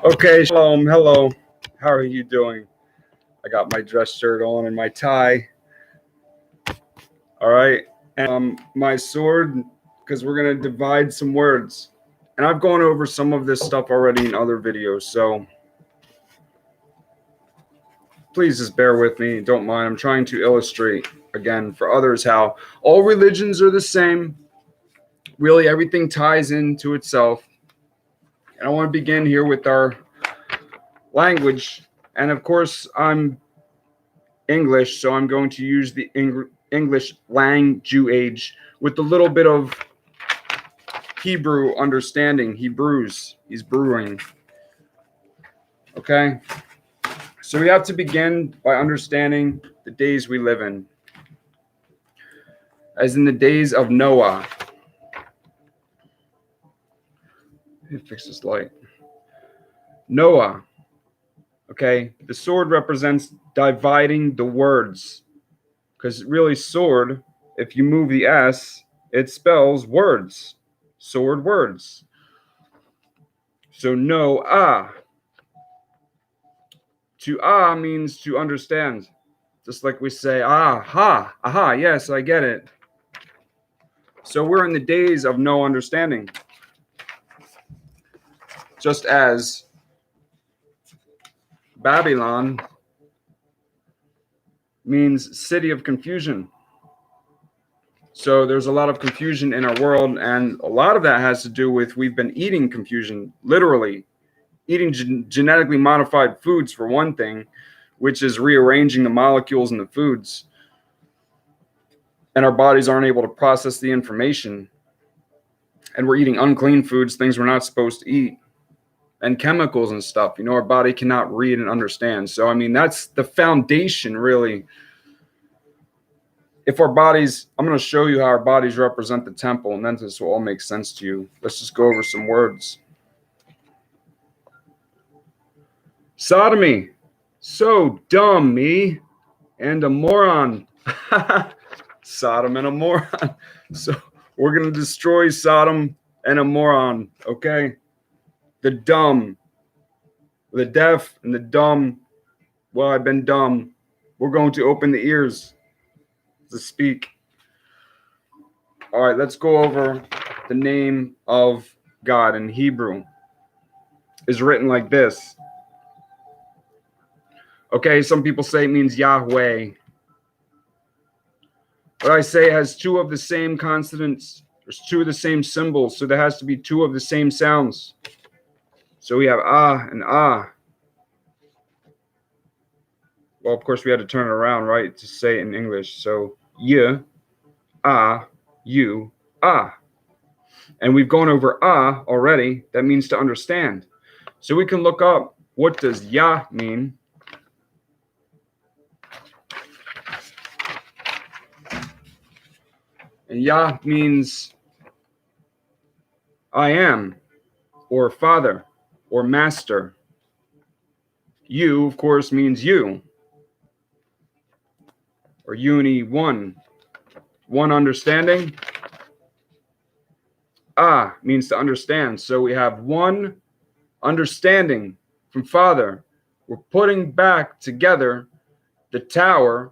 Okay, shalom, hello. How are you doing? I got my dress shirt on and my tie. All right, and my sword, because we're gonna divide some words. And I've gone over some of this stuff already in other videos, so please just bear with me. Don't mind. I'm trying to illustrate again for others how all religions are the same. Really, everything ties into itself. And I want to begin here with our language. And of course, I'm English, so I'm going to use the English language with a little bit of Hebrew understanding. He-Brews. He's brewing. Okay? So we have to begin by understanding the days we live in. As in the days of Noah. Let me fix this light. Noah. Okay? The sword represents dividing the words. Because really, sword, if you move the S, it spells words. Sword words. So Noah. To means to understand. Just like we say, aha, yes, I get it. So we're in the days of no understanding. Just as Babylon means city of confusion. So there's a lot of confusion in our world, and a lot of that has to do with we've been eating confusion, literally. Eating genetically modified foods, for one thing, which is rearranging the molecules in the foods. And our bodies aren't able to process the information. And we're eating unclean foods, things we're not supposed to eat. And chemicals and stuff. You know, our body cannot read and understand. So, I mean, that's the foundation, really. If our bodies, I'm going to show you how our bodies represent the temple, and then this will all make sense to you. Let's just go over some words. Sodomy. So dumb, me. And a moron. Sodom and a moron. So we're going to destroy Sodom and a moron, okay? The dumb. The deaf and the dumb. Well, I've been dumb. We're going to open the ears to speak. All right, let's go over the name of God in Hebrew. Is written like this. Okay, some people say it means Yahweh. But I say it has two of the same consonants. There's two of the same symbols, so there has to be two of the same sounds. So we have ah and ah. Well, of course, we had to turn it around, right, to say it in English. So y, ah, you, ah. And we've gone over ah already. That means to understand. So we can look up, what does Yah mean? And Yah means I am, or father, or master. You, of course, means you, or uni, one. One understanding. Ah means to understand. So we have one understanding from Father. We're putting back together the tower.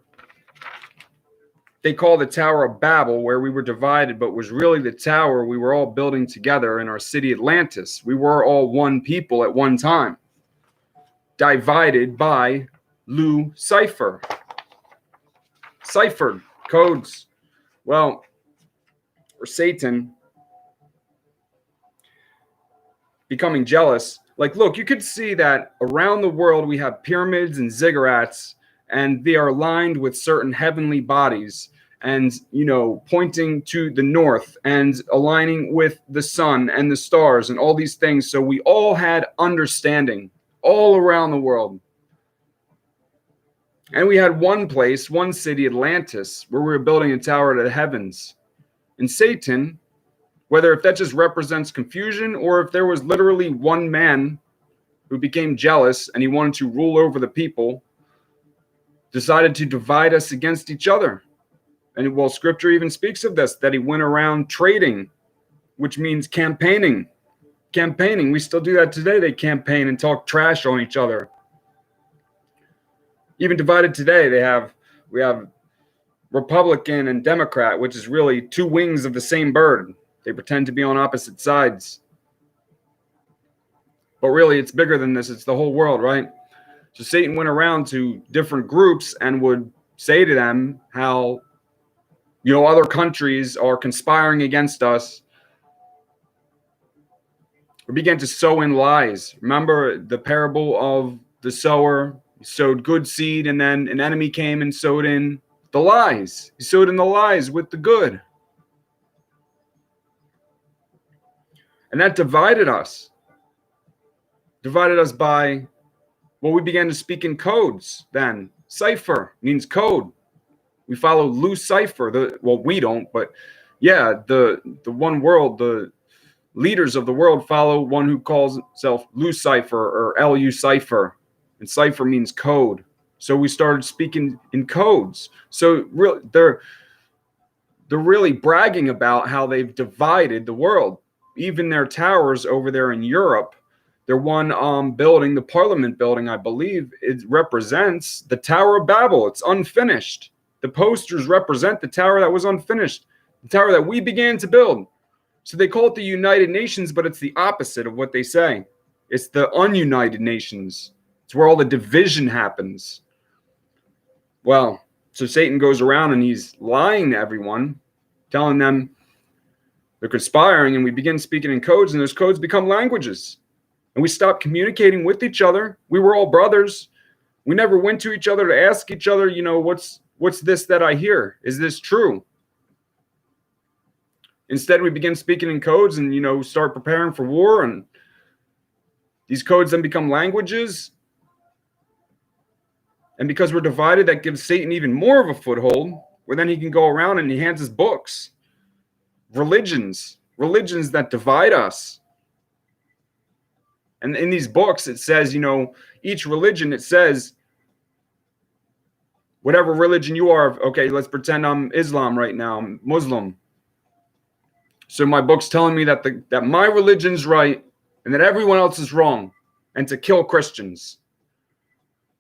They call the Tower of Babel, where we were divided, but was really the tower we were all building together in our city Atlantis. We were all one people at one time, divided by Lucifer. Ciphered codes. Well, or Satan becoming jealous. Like, look, you could see that around the world we have pyramids and ziggurats, and they are lined with certain heavenly bodies. And, you know, pointing to the north and aligning with the sun and the stars and all these things. So we all had understanding all around the world. And we had one place, one city, Atlantis, where we were building a tower to the heavens. And Satan, whether if that just represents confusion or if there was literally one man who became jealous and he wanted to rule over the people, decided to divide us against each other. And well, scripture even speaks of this, that he went around trading, which means campaigning campaigning. We still do that today. They campaign and talk trash on each other. Even divided today, we have Republican and Democrat, which is really two wings of the same bird. They pretend to be on opposite sides. But really, it's bigger than this. It's the whole world, right? So Satan went around to different groups and would say to them how, other countries are conspiring against us. We began to sow in lies. Remember the parable of the sower? He sowed good seed, and then an enemy came and sowed in the lies. He sowed in the lies with the good. And that divided us. Divided us by, we began to speak in codes then. Cipher means code. We follow loose cipher. We don't, but yeah, the one world, the leaders of the world follow one who calls himself loose cipher or LU cipher. And cipher means code. So we started speaking in codes. So they're really bragging about how they've divided the world. Even their towers over there in Europe, their one building, the Parliament building, I believe, it represents the Tower of Babel. It's unfinished. The posters represent the tower that was unfinished, the tower that we began to build. So they call it the United Nations, but it's the opposite of what they say. It's the ununited nations. It's where all the division happens. Well, so Satan goes around and he's lying to everyone, telling them they're conspiring, and we begin speaking in codes, and those codes become languages. And we stop communicating with each other. We were all brothers. We never went to each other to ask each other, what's this that I hear? Is this true? Instead, we begin speaking in codes and, start preparing for war. And these codes then become languages. And because we're divided, that gives Satan even more of a foothold, where then he can go around and he hands us books. Religions that divide us. And in these books, it says, each religion, it says, whatever religion you are, okay, let's pretend I'm Islam right now, I'm Muslim. So my book's telling me that that my religion's right and that everyone else is wrong, and to kill Christians.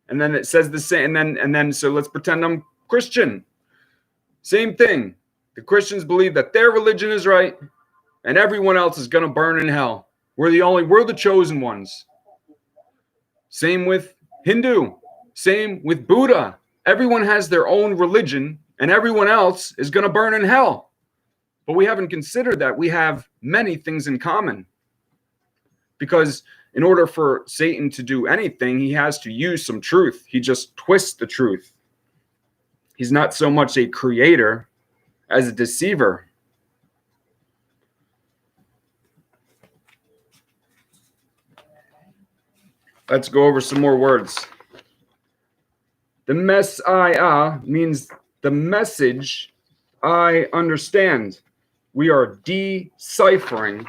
And then it says the same, and then so let's pretend I'm Christian. Same thing. The Christians believe that their religion is right and everyone else is going to burn in hell. We're the chosen ones. Same with Hindu. Same with Buddha. Everyone has their own religion and everyone else is going to burn in hell. But we haven't considered that we have many things in common. Because in order for Satan to do anything, he has to use some truth. He just twists the truth. He's not so much a creator as a deceiver. Let's go over some more words. The Messiah means the message I understand. We are deciphering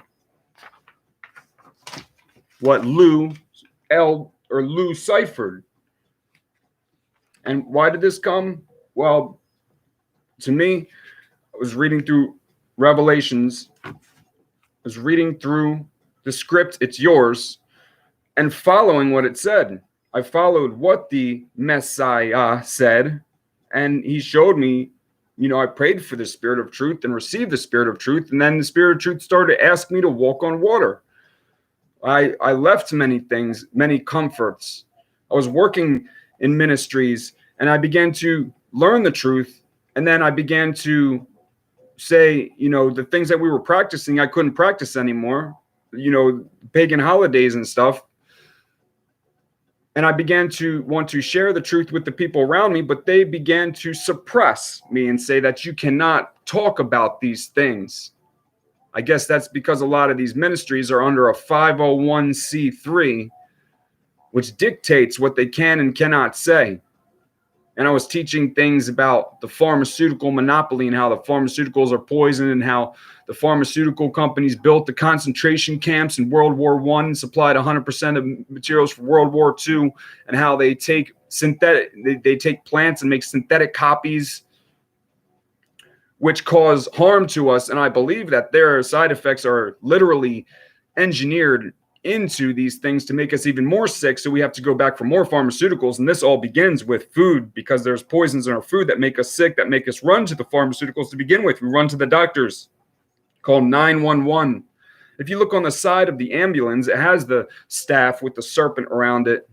what Lou ciphered. And why did this come? Well, to me, I was reading through Revelations. I was reading through the script, it's yours, and following what it said. I followed what the Messiah said, and he showed me, I prayed for the Spirit of truth and received the Spirit of truth, and then the Spirit of truth started to ask me to walk on water. I left many things, many comforts. I was working in ministries, and I began to learn the truth, and then I began to say, the things that we were practicing, I couldn't practice anymore, pagan holidays and stuff. And I began to want to share the truth with the people around me, but they began to suppress me and say that you cannot talk about these things. I guess that's because a lot of these ministries are under a 501c3, which dictates what they can and cannot say. And I was teaching things about the pharmaceutical monopoly and how the pharmaceuticals are poison and how the pharmaceutical companies built the concentration camps in World War I and supplied 100% of materials for World War II, and how they take they take plants and make synthetic copies which cause harm to us. And I believe that their side effects are literally engineered into these things to make us even more sick, so we have to go back for more pharmaceuticals. And this all begins with food, because there's poisons in our food that make us sick, that make us run to the pharmaceuticals to begin with. We run to the doctors. Call 911. If you look on the side of the ambulance, it has the staff with the serpent around it.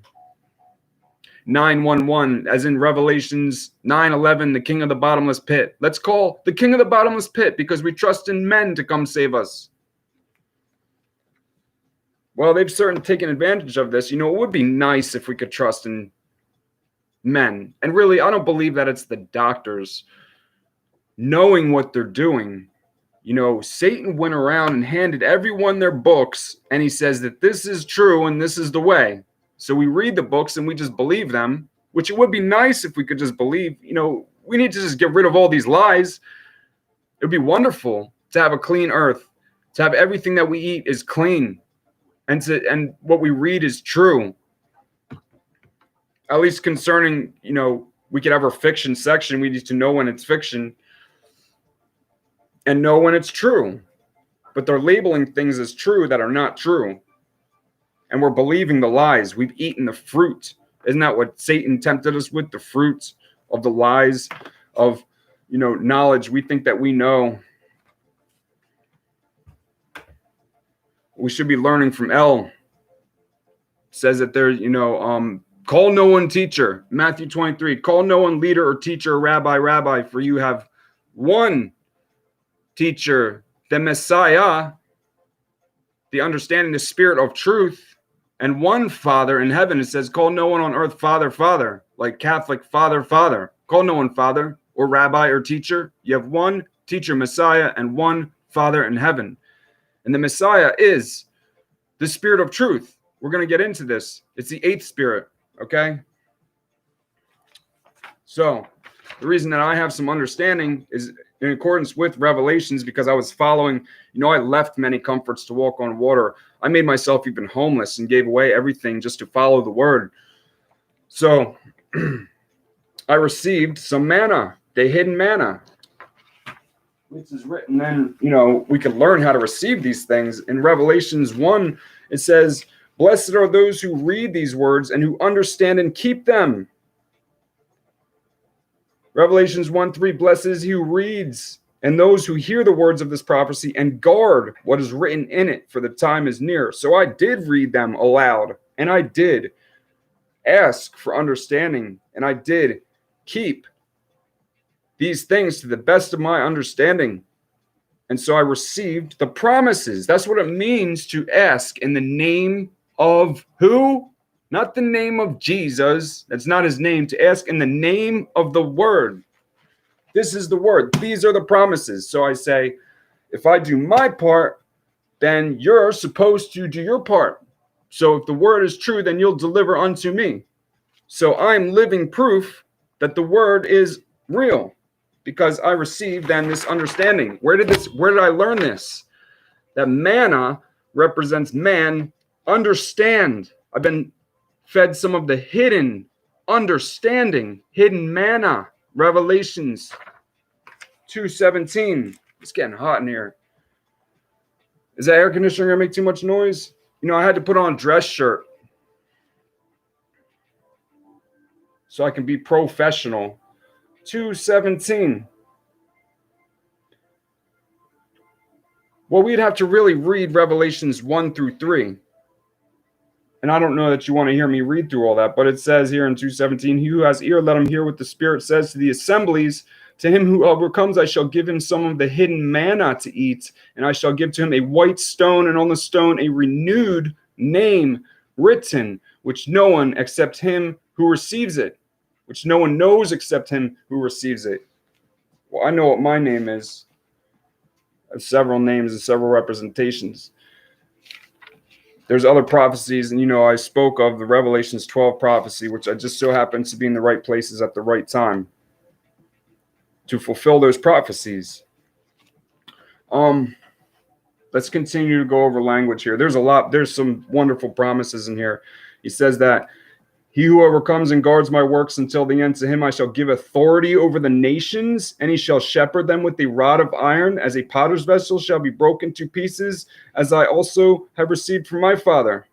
911, as in Revelations 9:11, the king of the bottomless pit. Let's call the king of the bottomless pit because we trust in men to come save us. Well, they've certainly taken advantage of this. It would be nice if we could trust in men. And really, I don't believe that it's the doctors knowing what they're doing. Satan went around and handed everyone their books, and he says that this is true and this is the way. So we read the books and we just believe them, which it would be nice if we could just believe. We need to just get rid of all these lies. It would be wonderful to have a clean earth, to have everything that we eat is clean, and what we read is true. At least concerning, we could have our fiction section. We need to know when it's fiction and know when it's true. But they're labeling things as true that are not true. And we're believing the lies. We've eaten the fruit. Isn't that what Satan tempted us with? The fruit of the lies of, knowledge. We think that we know. We should be learning from El. Says that there's, call no one teacher. Matthew 23. Call no one leader or teacher or rabbi, for you have one teacher, the Messiah, the understanding, the spirit of truth, and one Father in heaven. It says, call no one on earth Father, like Catholic Father. Call no one Father or rabbi or teacher. You have one teacher, Messiah, and one Father in heaven. And the Messiah is the spirit of truth. We're going to get into this. It's the eighth spirit, okay? So the reason that I have some understanding is in accordance with Revelations, because I was following, I left many comforts to walk on water. I made myself even homeless and gave away everything just to follow the word. So I received some manna, the hidden manna, which is written. Then, we can learn how to receive these things. In Revelations 1, it says, blessed are those who read these words and who understand and keep them. Revelations 1:3, blessed is he who reads and those who hear the words of this prophecy and guard what is written in it, for the time is near. So I did read them aloud, and I did ask for understanding, and I did keep these things to the best of my understanding. And so I received the promises. That's what it means to ask in the name of who? Not the name of Jesus. That's not his name. To ask in the name of the word. This is the word. These are the promises. So I say, if I do my part, then you're supposed to do your part. So if the word is true, then you'll deliver unto me. So I'm living proof that the word is real, because I received then this understanding. Where did I learn this? That manna represents man. Understand. I've been fed some of the hidden understanding, hidden manna. Revelations 2:17. It's getting hot in here. Is that air conditioner gonna make too much noise? I had to put on a dress shirt so I can be professional. 2:17. Well, we'd have to really read Revelations 1-3. And I don't know that you want to hear me read through all that, but it says here in 2:17, he who has ear, let him hear what the Spirit says to the assemblies. To him who overcomes, I shall give him some of the hidden manna to eat, and I shall give to him a white stone, and on the stone a renewed name written, which no one except him who receives it, which no one knows except him who receives it. Well, I know what my name is. I have several names and several representations. There's other prophecies, and I spoke of the Revelations 12 prophecy, which I just so happens to be in the right places at the right time to fulfill those prophecies. Let's continue to go over language here. There's some wonderful promises in here. He says that He who overcomes and guards my works until the end, to him I shall give authority over the nations, and he shall shepherd them with a rod of iron, as a potter's vessel shall be broken to pieces, as I also have received from my Father.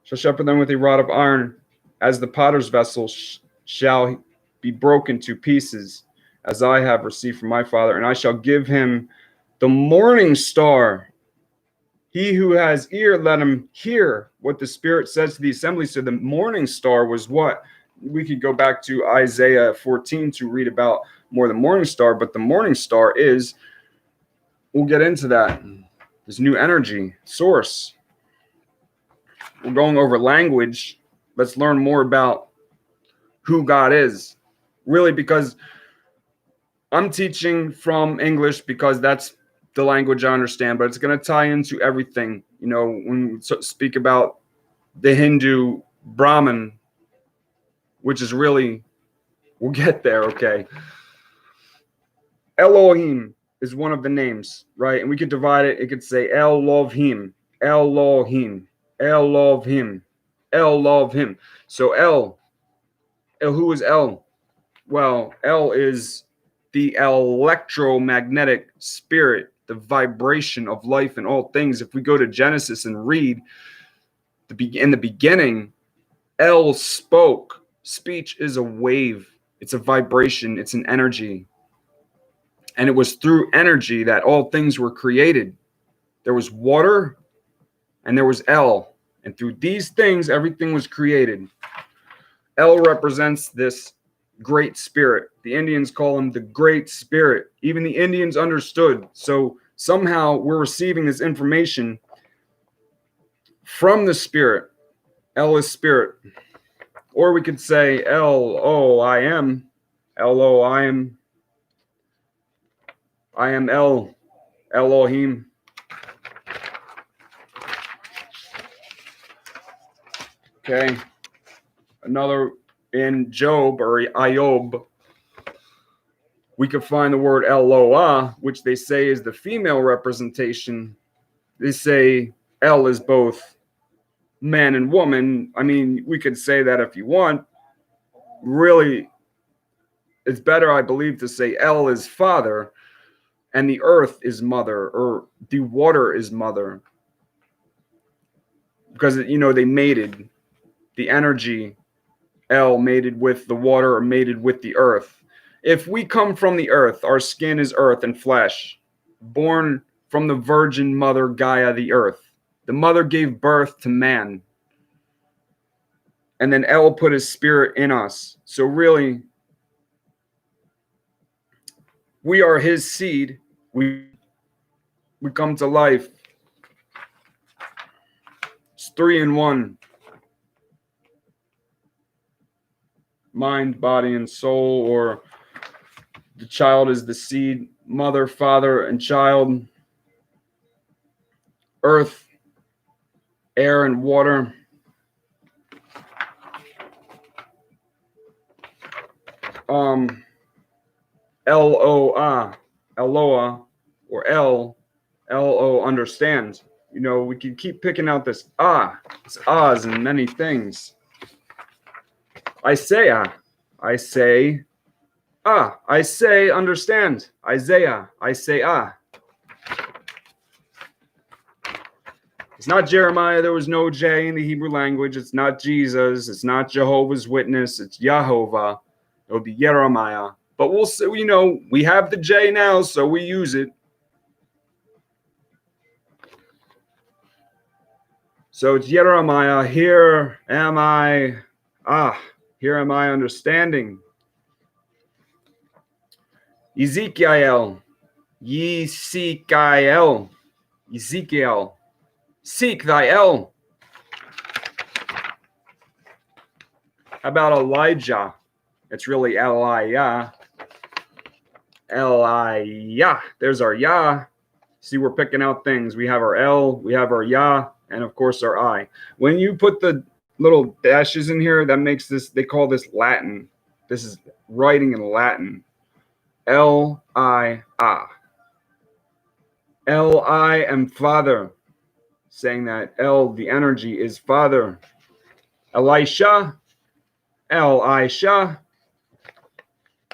Shall shepherd them with a rod of iron, as the potter's vessel shall be broken to pieces, as I have received from my Father, and I shall give him the morning star. He who has ear, let him hear what the Spirit says to the assembly. So the morning star was what? We could go back to Isaiah 14 to read about more the morning star, but the morning star is, we'll get into that, this new energy source. We're going over language. Let's learn more about who God is. Really, because I'm teaching from English because that's the language I understand, but it's going to tie into everything. You know, when we speak about the Hindu Brahman, which is really, we'll get there, okay? Elohim is one of the names, right? And we could divide it. It could say Elohim, Elohim, Elohim, Elohim. So who is El? Well, El is the electromagnetic spirit, the vibration of life and all things. If we go to Genesis and read in the beginning, El spoke. Speech is a wave. It's a vibration. It's an energy. And it was through energy that all things were created. There was water and there was El. And through these things, everything was created. El represents this great spirit. The Indians call him the Great Spirit. Even the Indians understood. So somehow we're receiving this information from the spirit. El is spirit. Or we could say L-O-I-M. L-O-I-M. I am El. Elohim. Okay. Another in Job or Ayob, we could find the word Eloah, which they say is the female representation. They say El is both man and woman. I mean, we could say that if you want. Really, it's better, I believe, to say El is father and the earth is mother, or the water is mother. Because, you know, they mated. The energy, El, mated with the water or mated with the earth. If we come from the earth, our skin is earth and flesh, born from the virgin mother Gaia, the earth. The mother gave birth to man. And then El put his spirit in us. So really, we are his seed. We come to life. It's 3 in 1. Mind, body, and soul, or the child is the seed, mother, father, and child. Earth, air, and water. L-O-A, Eloah, or L-O, understand. You know, we can keep picking out this it's ahs in many things. Isaiah, I say, I say, understand. Isaiah, I say, It's not Jeremiah. There was no J in the Hebrew language. It's not Jesus. It's not Jehovah's Witness. It's Yehovah. It would be Jeremiah. But we'll see, you know, we have the J now, so we use it. So it's Jeremiah. Here am I. Here am I understanding. Ezekiel. Ezekiel. Ezekiel. Seek thy El. How about Elijah? It's really Elijah. Elijah. There's our Yah. See, we're picking out things. We have our L, we have our Yah, and of course our I. When you put the little dashes in here, that makes this, they call this Latin. This is writing in Latin. L-I-A. L-I am Father. Saying that El, the energy, is Father. Elisha, Elisha.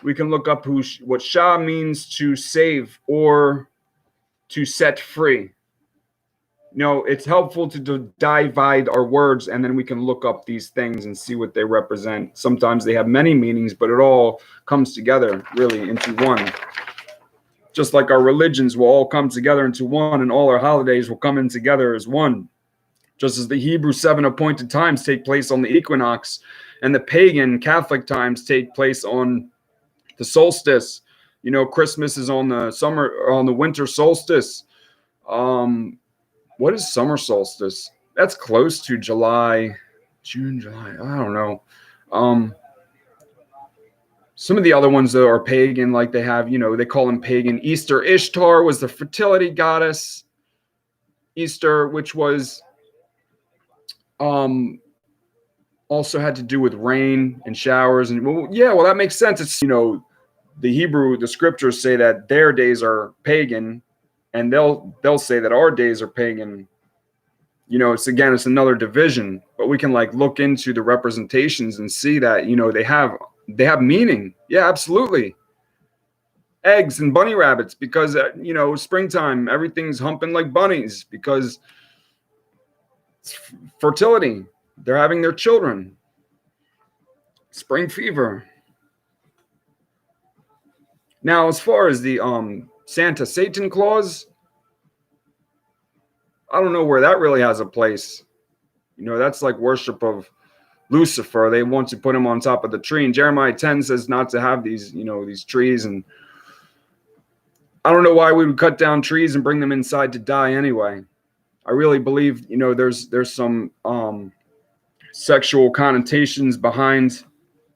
We can look up what Shah means, to save or to set free. It's helpful to divide our words, and then we can look up these things and see what they represent. Sometimes they have many meanings, but it all comes together really into one. Just like our religions will all come together into one, and all our holidays will come in together as one. Just as the Hebrew 7 appointed times take place on the equinox, and the pagan Catholic times take place on the solstice. Christmas is on the winter solstice. What is summer solstice? That's close to June, July. I don't know. Some of the other ones that are pagan, like they have, they call them pagan. Easter, Ishtar was the fertility goddess. Easter, which was also had to do with rain and showers. And well, that makes sense. It's, the scriptures say that their days are pagan, and they'll say that our days are pagan. It's another division, but we can look into the representations and see that, they have meaning. Yeah, absolutely. Eggs and bunny rabbits, because, springtime, everything's humping like bunnies because it's fertility. They're having their children. Spring fever. Now, as far as the Santa Satan Claus, I don't know where that really has a place. That's like worship of Lucifer. They want to put him on top of the tree. And Jeremiah 10 says not to have these, these trees. And I don't know why we would cut down trees and bring them inside to die anyway. I really believe, there's some sexual connotations behind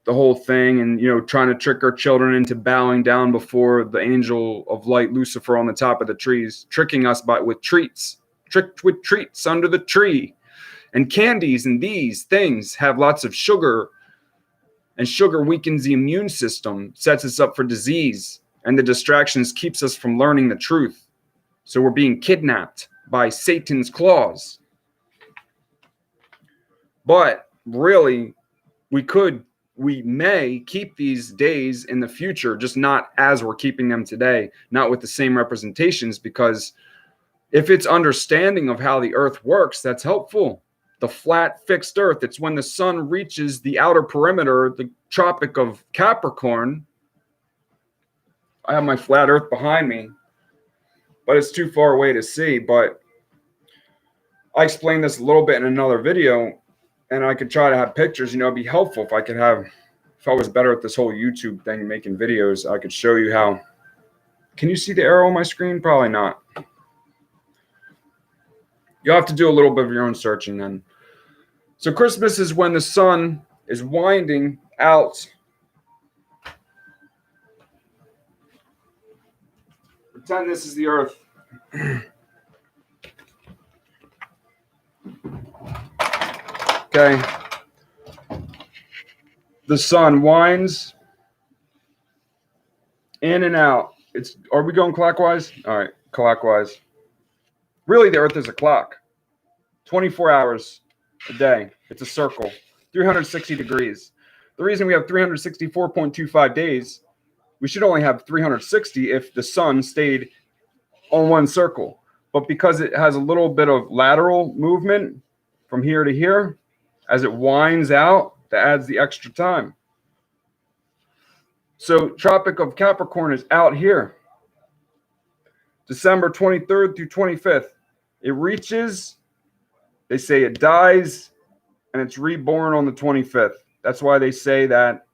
the whole thing, and trying to trick our children into bowing down before the angel of light, Lucifer, on the top of the trees, tricking us with treats. Tricked with treats under the tree and candies, and these things have lots of sugar, and sugar weakens the immune system, sets us up for disease, and the distractions keeps us from learning the truth. So we're being kidnapped by Satan's claws. But really, we may keep these days in the future, just not as we're keeping them today, not with the same representations, because if it's understanding of how the earth works, that's helpful. The flat, fixed earth, it's when the sun reaches the outer perimeter, the Tropic of Capricorn. I have my flat earth behind me, but it's too far away to see. But I explained this a little bit in another video, and I could try to have pictures. It'd be helpful if I was better at this whole YouTube thing, making videos, I could show you how. Can you see the arrow on my screen? Probably not. You'll have to do a little bit of your own searching then. So Christmas is when the sun is winding out. Pretend this is the earth. Okay. The sun winds in and out. Are we going clockwise? All right, clockwise. Really, the earth is a clock. 24 hours a day. It's a circle. 360 degrees. The reason we have 364.25 days, we should only have 360 if the sun stayed on one circle. But because it has a little bit of lateral movement from here to here, as it winds out, that adds the extra time. So Tropic of Capricorn is out here. December 23rd through 25th. It reaches, they say it dies, and it's reborn on the 25th. That's why they say that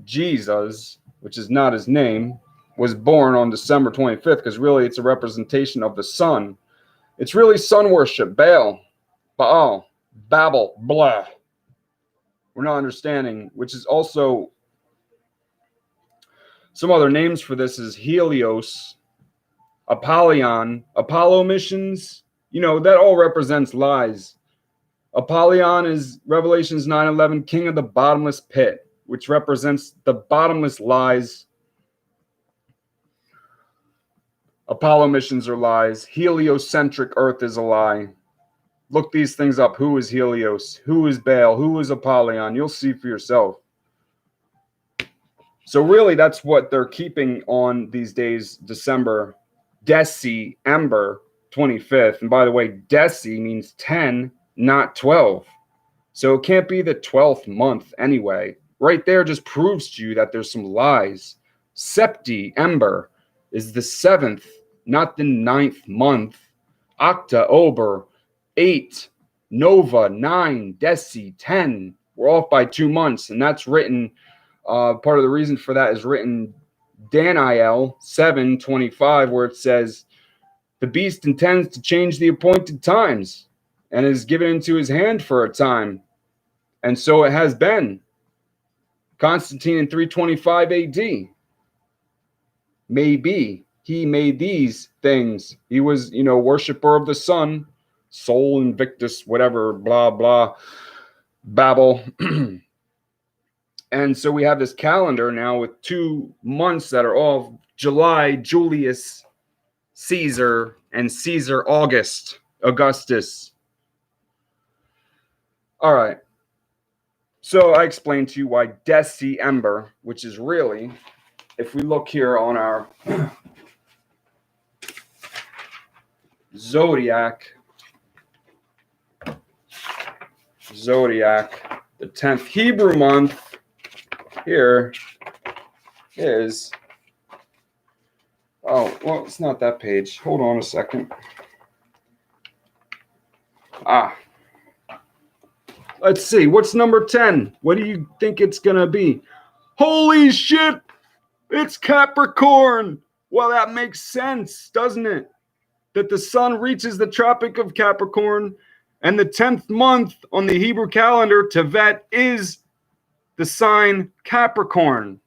Jesus, which is not his name, was born on December 25th, because really it's a representation of the sun. It's really sun worship. Baal, Babel, blah. We're not understanding, which is also some other names for this is Helios, Apollyon, Apollo missions. That all represents lies. Apollyon is Revelations 9:11, king of the bottomless pit, which represents the bottomless lies. Apollo missions are lies. Heliocentric earth is a lie. Look these things up. Who is Helios? Who is Baal? Who is Apollyon? You'll see for yourself. So really, that's what they're keeping on these days, December, December 25th. And by the way, Deci means 10, not 12. So it can't be the 12th month anyway. Right there just proves to you that there's some lies. September is the 7th, not the 9th month. October, 8. Nova, 9. Deci, 10. We're off by 2 months, and that's written, part of the reason for that is written Daniel 7:25, where it says, the beast intends to change the appointed times and is given into his hand for a time. And so it has been. Constantine in 325 AD. Maybe he made these things. He was, worshiper of the sun, Sol Invictus, whatever, blah, blah, babble. And so we have this calendar now with 2 months that are off: July, Julius Caesar, and Caesar Augustus. All right. So I explained to you why December, which is really, if we look here on our zodiac, the 10th Hebrew month here is, oh, well, it's not that page. Hold on a second. Let's see. What's number 10? What do you think it's going to be? Holy shit! It's Capricorn! Well, that makes sense, doesn't it? That the sun reaches the Tropic of Capricorn, and the 10th month on the Hebrew calendar, Tevet, is the sign Capricorn.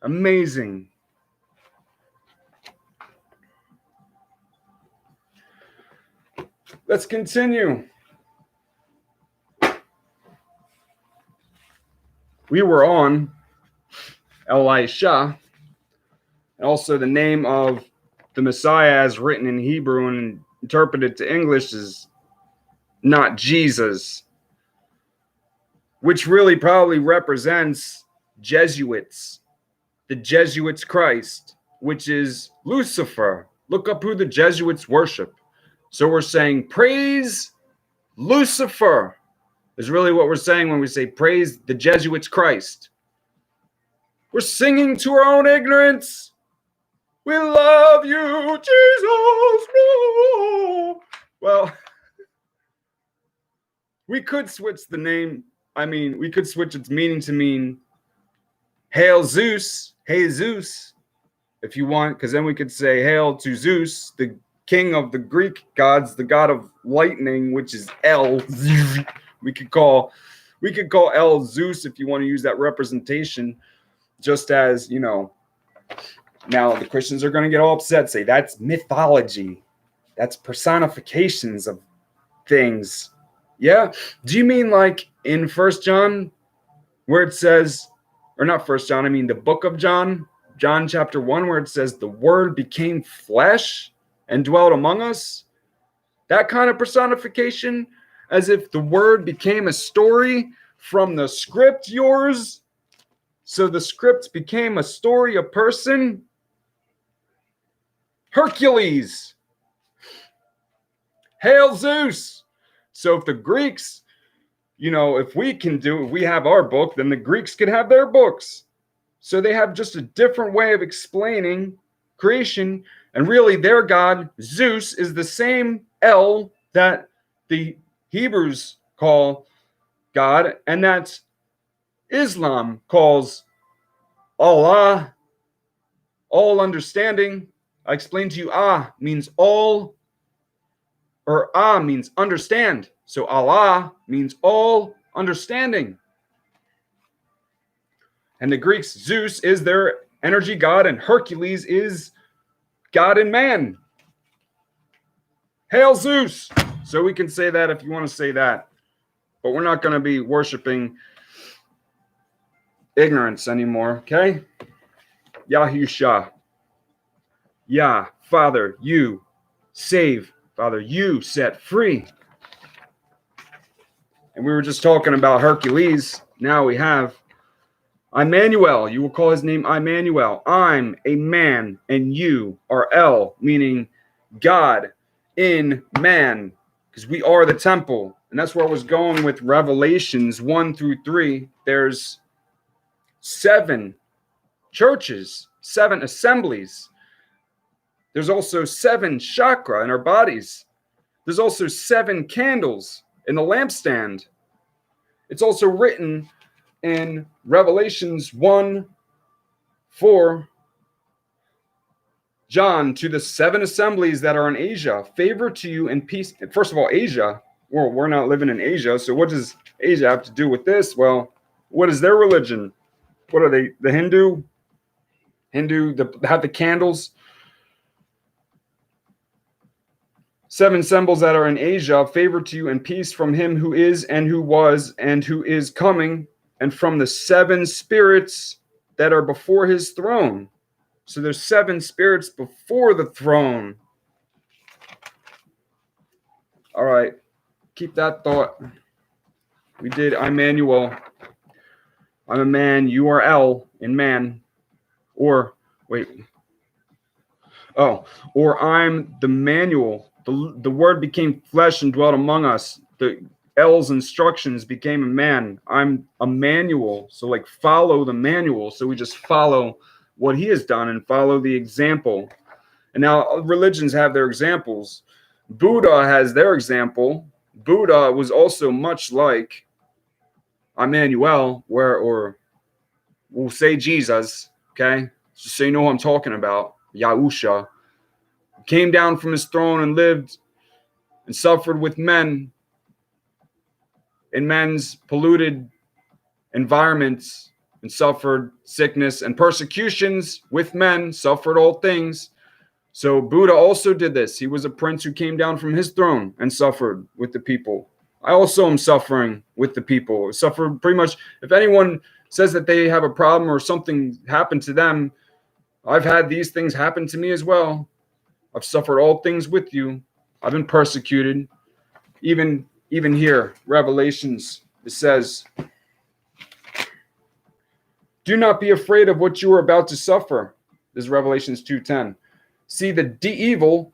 Amazing. Let's continue. We were on Elisha, and also the name of the Messiah as written in Hebrew and interpreted to English is not Jesus, which really probably represents Jesuits, the Jesuits' Christ, which is Lucifer. Look up who the Jesuits worship. So we're saying, praise Lucifer, is really what we're saying when we say praise the Jesuits' Christ. We're singing to our own ignorance. We love you, Jesus. No. Well, we could switch the name. We could switch its meaning to mean Hail Zeus, Jesus, if you want, because then we could say Hail to Zeus, the king of the Greek gods, the god of lightning, which is El. We could call El Zeus if you want to use that representation, just as, now the Christians are going to get all upset, say that's mythology. That's personifications of things. Yeah. Do you mean like in 1 John where it says, or not 1 John, the book of John chapter 1, where it says the word became flesh and dwelt among us? That kind of personification, as if the word became a story from the script, yours. So the script became a story, a person. Hercules. Hail Zeus. So if the Greeks, if we have our book, then the Greeks could have their books. So they have just a different way of explaining creation. And really their god, Zeus, is the same El that the Hebrews call God, and that Islam calls Allah, all understanding. I explained to you, means all, or means understand. So Allah means all understanding. And the Greeks, Zeus is their energy god, and Hercules is God and man. Hail Zeus! So we can say that if you want to say that. But we're not going to be worshiping ignorance anymore, okay? Yahusha. Yah, Father, you, save, Father, you set free. And we were just talking about Hercules. Now we have Immanuel. You will call his name Immanuel. I'm a man, and you are El, meaning God in man, because we are the temple. And that's where I was going with Revelations 1-3. There's 7 churches, 7 assemblies. There's also 7 chakra in our bodies. There's also 7 candles in the lampstand. It's also written in Revelations 1:4, John, to the 7 assemblies that are in Asia, favor to you and peace. First of all, Asia, well, we're not living in Asia, so what does Asia have to do with this? Well, what is their religion? What are they? The Hindu, have the candles. 7 symbols that are in Asia, favor to you and peace from him who is and who was and who is coming, and from the 7 spirits that are before his throne. So there's 7 spirits before the throne. All right, keep that thought. We did Immanuel. I'm a man, you are El in man. Or, wait. Oh, or I'm the manual. The word became flesh and dwelt among us. The L's instructions became a man. I'm a manual. So like follow the manual. So we just follow what he has done and follow the example. And now religions have their examples. Buddha has their example. Buddha was also much like Immanuel, or we'll say Jesus, okay? Just so you know who I'm talking about. Yahusha came down from his throne and lived and suffered with men in men's polluted environments, and suffered sickness and persecutions with men, suffered all things. So Buddha also did this. He was a prince who came down from his throne and suffered with the people. I also am suffering with the people. Suffered pretty much. If anyone says that they have a problem or something happened to them, I've had these things happen to me as well. I've suffered all things with you. I've been persecuted. Even here, Revelations, it says, do not be afraid of what you are about to suffer. This is Revelations 2:10. See, the devil,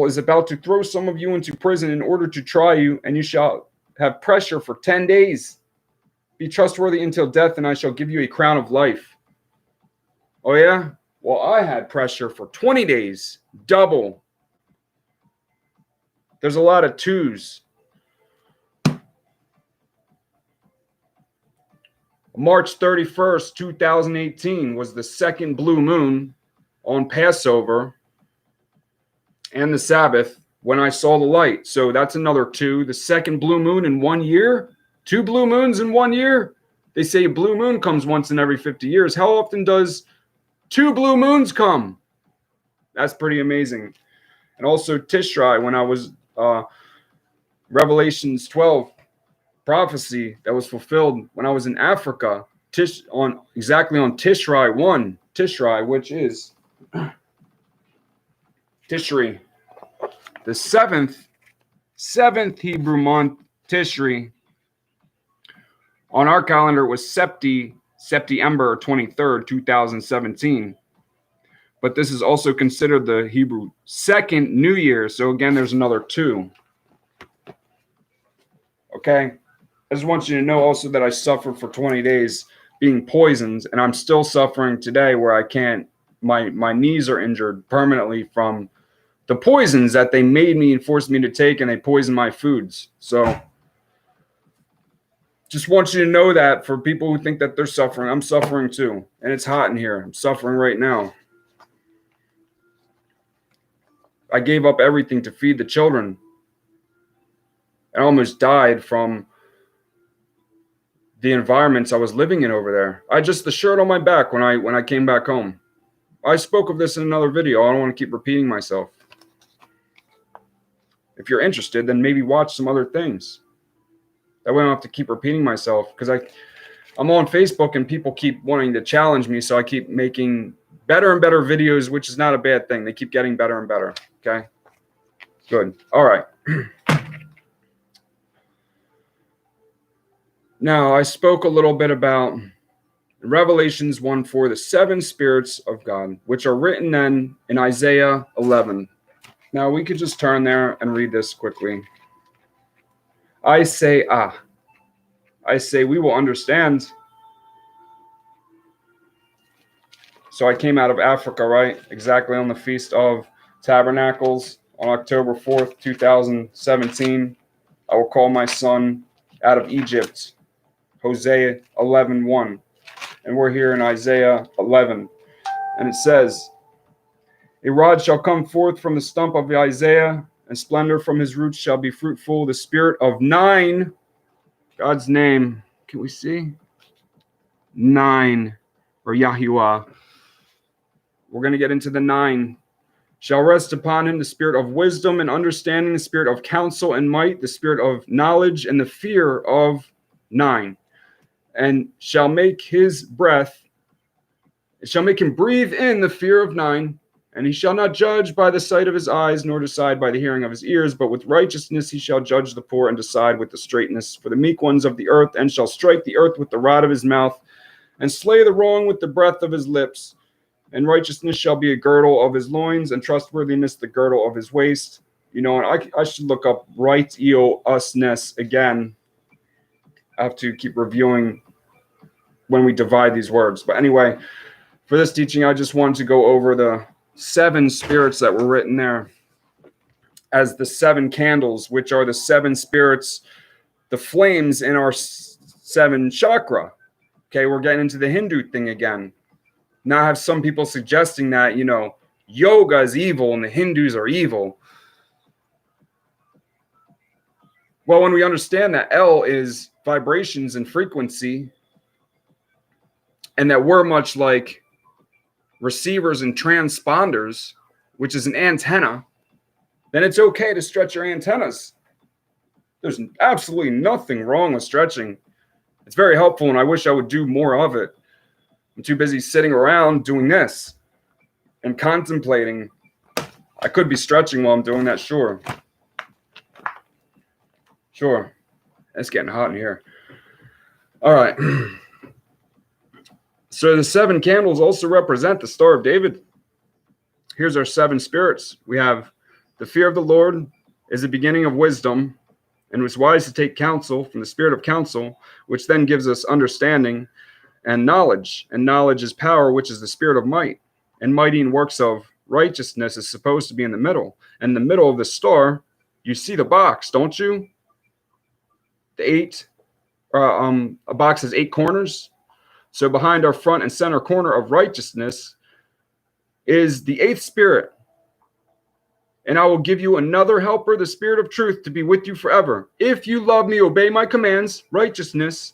is about to throw some of you into prison in order to try you, and you shall have pressure for 10 days. Be trustworthy until death, and I shall give you a crown of life. Oh, yeah? Well, I had pressure for 20 days, double. There's a lot of 2s. March 31st, 2018 was the second blue moon on Passover and the Sabbath when I saw the light. So that's another 2. The second blue moon in 1 year? 2 blue moons in 1 year? They say a blue moon comes once in every 50 years. How often does 2 blue moons come? That's pretty amazing. And also Tishrei, when I was Revelations 12 prophecy that was fulfilled when I was in Africa, on Tishrei 1, Tishrei, which is Tishri, the seventh Hebrew month, Tishri. On our calendar, it was September 23rd, 2017. But this is also considered the Hebrew second New Year. So again, there's another 2. Okay? I just want you to know also that I suffered for 20 days being poisoned, and I'm still suffering today where I can't, my knees are injured permanently from the poisons that they made me and forced me to take, and they poisoned my foods. So just want you to know that for people who think that they're suffering, I'm suffering too. And it's hot in here. I'm suffering right now. I gave up everything to feed the children. I almost died from the environments I was living in over there. I just the shirt on my back when I came back home. I spoke of this in another video. I don't want to keep repeating myself. If you're interested, then maybe watch some other things. That way I don't have to keep repeating myself, because I'm on Facebook and people keep wanting to challenge me, so I keep making better and better videos, which is not a bad thing. They keep getting better and better, okay? Good. All right. Now, I spoke a little bit about Revelations 1:4, the seven spirits of God, which are written then in Isaiah 11. Now, we could just turn there and read this quickly. I say, we will understand. So I came out of Africa, right? Exactly on the Feast of Tabernacles on October 4th, 2017. I will call my son out of Egypt. Hosea 11:1. And we're here in Isaiah 11. And it says, a rod shall come forth from the stump of Isaiah, and splendor from his roots shall be fruitful. The spirit of nine, God's name, can we see? Nine, or Yahuwah. We're going to get into the nine. Shall rest upon him the spirit of wisdom and understanding, the spirit of counsel and might, the spirit of knowledge and the fear of nine. And shall make his breath, it shall make him breathe in the fear of nine. And he shall not judge by the sight of his eyes, nor decide by the hearing of his ears, but with righteousness he shall judge the poor and decide with the straightness for the meek ones of the earth, and shall strike the earth with the rod of his mouth, and slay the wrong with the breath of his lips. And righteousness shall be a girdle of his loins, and trustworthiness the girdle of his waist. You know, and I should look up righteousness again. I have to keep reviewing when we divide these words. But anyway, for this teaching, I just wanted to go over the seven spirits that were written there as the seven candles, which are the seven spirits, the flames in our seven chakra. Okay, we're getting into the Hindu thing again. Now I have some people suggesting that, you know, yoga is evil and the Hindus are evil. Well, when we understand that L is vibrations and frequency, and that we're much like receivers and transponders, which is an antenna, then it's okay to stretch your antennas. There's absolutely nothing wrong with stretching. It's very helpful, and I wish I would do more of it. I'm too busy sitting around doing this and contemplating. I could be stretching while I'm doing that, sure. Sure. It's getting hot in here. All right. So the seven candles also represent the Star of David. Here's our seven spirits. We have the fear of the Lord is the beginning of wisdom, and it was wise to take counsel from the spirit of counsel, which then gives us understanding and knowledge. And knowledge is power, which is the spirit of might. And mighty in works of righteousness is supposed to be in the middle. And in the middle of the star, you see the box, don't you? A box has 8 corners. So behind our front and center corner of righteousness is the 8th spirit. And I will give you another helper, the spirit of truth, to be with you forever. If you love me, obey my commands, righteousness.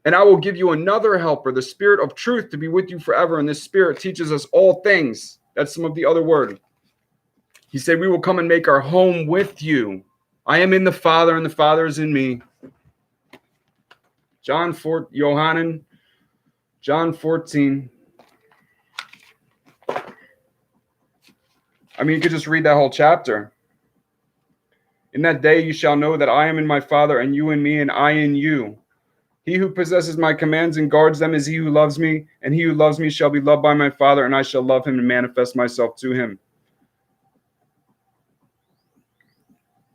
And I will give you another helper, the spirit of truth, to be with you forever. And this spirit teaches us all things. That's some of the other word. He said, we will come and make our home with you. I am in the Father, and the Father is in me. John 14. I mean, you could just read that whole chapter. In that day you shall know that I am in my Father, and you in me, and I in you. He who possesses my commands and guards them is he who loves me, and he who loves me shall be loved by my Father, and I shall love him and manifest myself to him.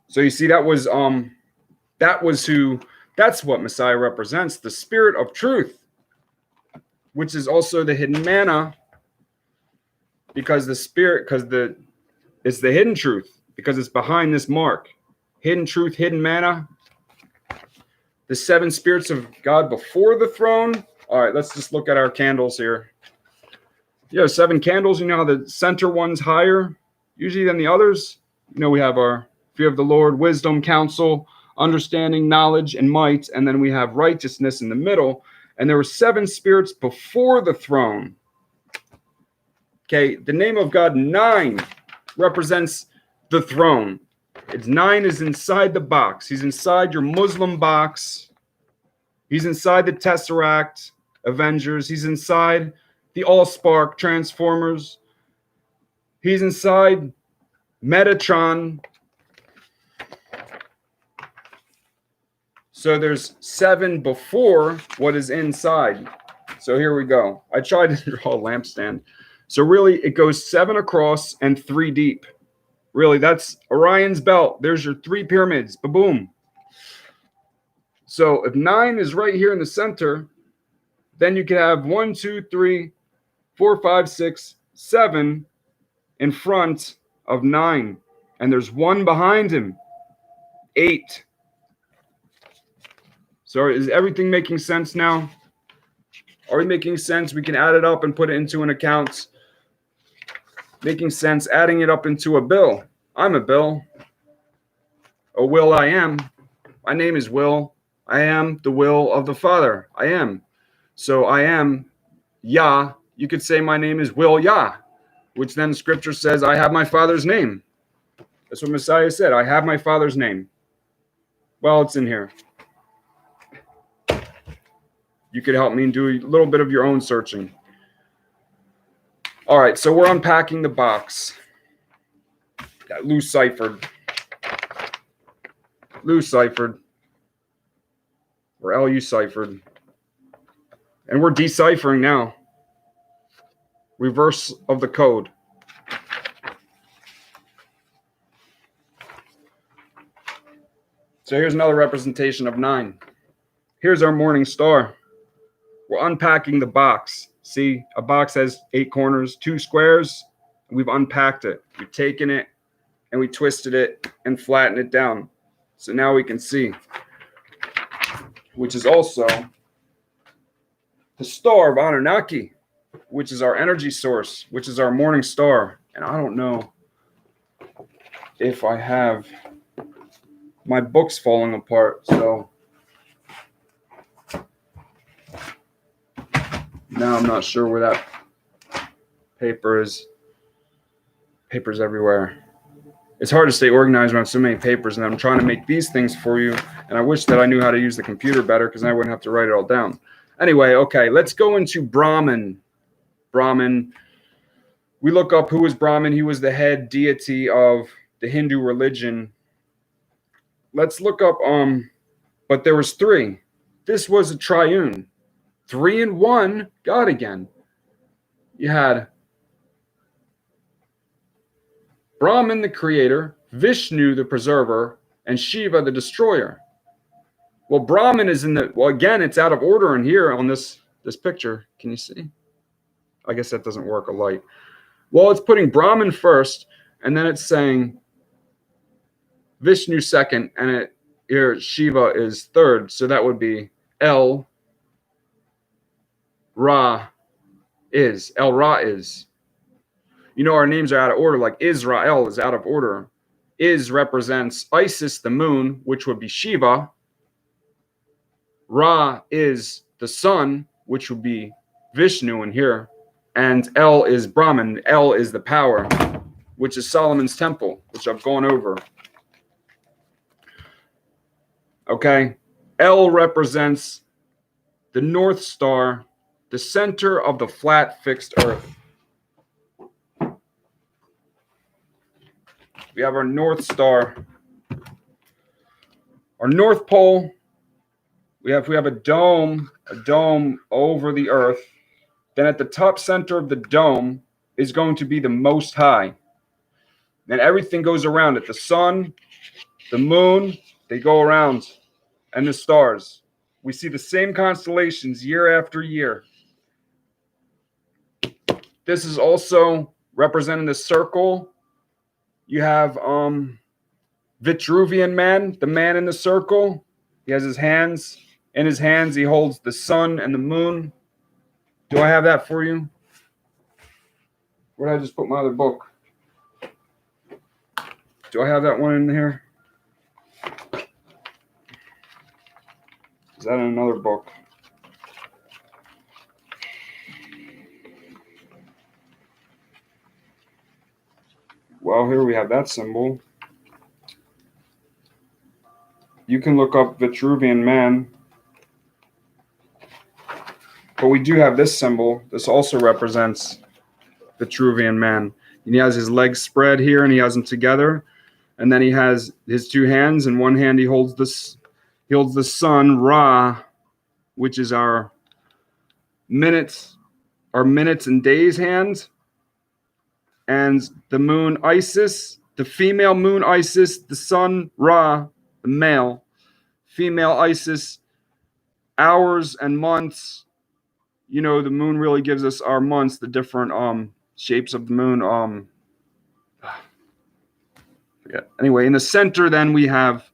So you see, that's what Messiah represents, the spirit of truth, which is also the hidden manna, because it's the hidden truth, because it's behind this mark. Hidden truth, hidden manna. The 7 spirits of God before the throne. All right, let's just look at our candles here. 7 candles. You know how the center one's higher usually than the others? You know, we have our fear of the Lord, wisdom, counsel, understanding, knowledge, and might. And then we have righteousness in the middle. And there were 7 spirits before the throne. Okay, the name of God, 9, represents the throne. 9 is inside the box. He's inside your Muslim box. He's inside the Tesseract, Avengers. He's inside the Allspark, Transformers. He's inside Metatron. So there's 7 before what is inside. So here we go. I tried to draw a lampstand. So really, it goes 7 across and 3 deep. Really, that's Orion's belt. There's your 3 pyramids. Ba-boom. So if 9 is right here in the center, then you can have 1, 2, 3, 4, 5, 6, 7 in front of 9. And there's 1 behind him. 8. So is everything making sense now? Are we making sense? We can add it up and put it into an account. Making sense, adding it up into a bill. I'm a bill. A will I am. My name is Will. I am the will of the Father. I am. So I am Yah. You could say my name is Will Yah, which then scripture says I have my Father's name. That's what Messiah said. I have my Father's name. Well, it's in here. You could help me and do a little bit of your own searching. All right, so we're unpacking the box. Got loose ciphered. Loose ciphered. Or LU ciphered. And we're deciphering now. Reverse of the code. So here's another representation of 9. Here's our morning star. We're unpacking the box. See, a box has 8 corners, 2 squares. We've unpacked it. We've taken it and we twisted it and flattened it down. So now we can see, which is also the star of Anunnaki, which is our energy source, which is our morning star. And I don't know if I have my books falling apart, so now I'm not sure where that paper is. Papers everywhere. It's hard to stay organized when I have so many papers, and I'm trying to make these things for you, and I wish that I knew how to use the computer better because I wouldn't have to write it all down. Anyway, okay, let's go into Brahman. Brahman. We look up who was Brahman. He was the head deity of the Hindu religion. Let's look up, but there was 3. This was a triune. 3 in 1 God again. You had Brahman the creator, Vishnu the preserver, and Shiva the destroyer. Well, Brahman is in the, well, again, it's out of order in here on this picture. Can you see? I guess that doesn't work, a light. Well, it's putting Brahman first, and then it's saying Vishnu second, and here Shiva is third. So that would be El Ra is. El Ra is. You know, our names are out of order, like Israel is out of order. Is represents Isis, the moon, which would be Shiva. Ra is the sun, which would be Vishnu in here. And El is Brahman. El is the power, which is Solomon's temple, which I've gone over. Okay. El represents the North Star, the center of the flat, fixed earth. We have our North Star, our North Pole. We have a dome over the earth. Then at the top center of the dome is going to be the Most High. Then everything goes around it. The sun, the moon, they go around, and the stars. We see the same constellations year after year. This is also representing the circle. You have Vitruvian man, the man in the circle. He has his hands. In his hands, he holds the sun and the moon. Do I have that for you? Where did I just put my other book? Do I have that one in here? Is that in another book? Well, here we have that symbol. You can look up Vitruvian man. But we do have this symbol. This also represents Vitruvian man. He has his legs spread here, and he has them together. And then he has his two hands. In one hand, he holds the sun, Ra, which is our minutes and days hand. And the moon, Isis, the female moon, Isis, the sun, Ra, the male. Female Isis, hours and months. The moon really gives us our months, the different shapes of the moon. Forget. Anyway, in the center, then we have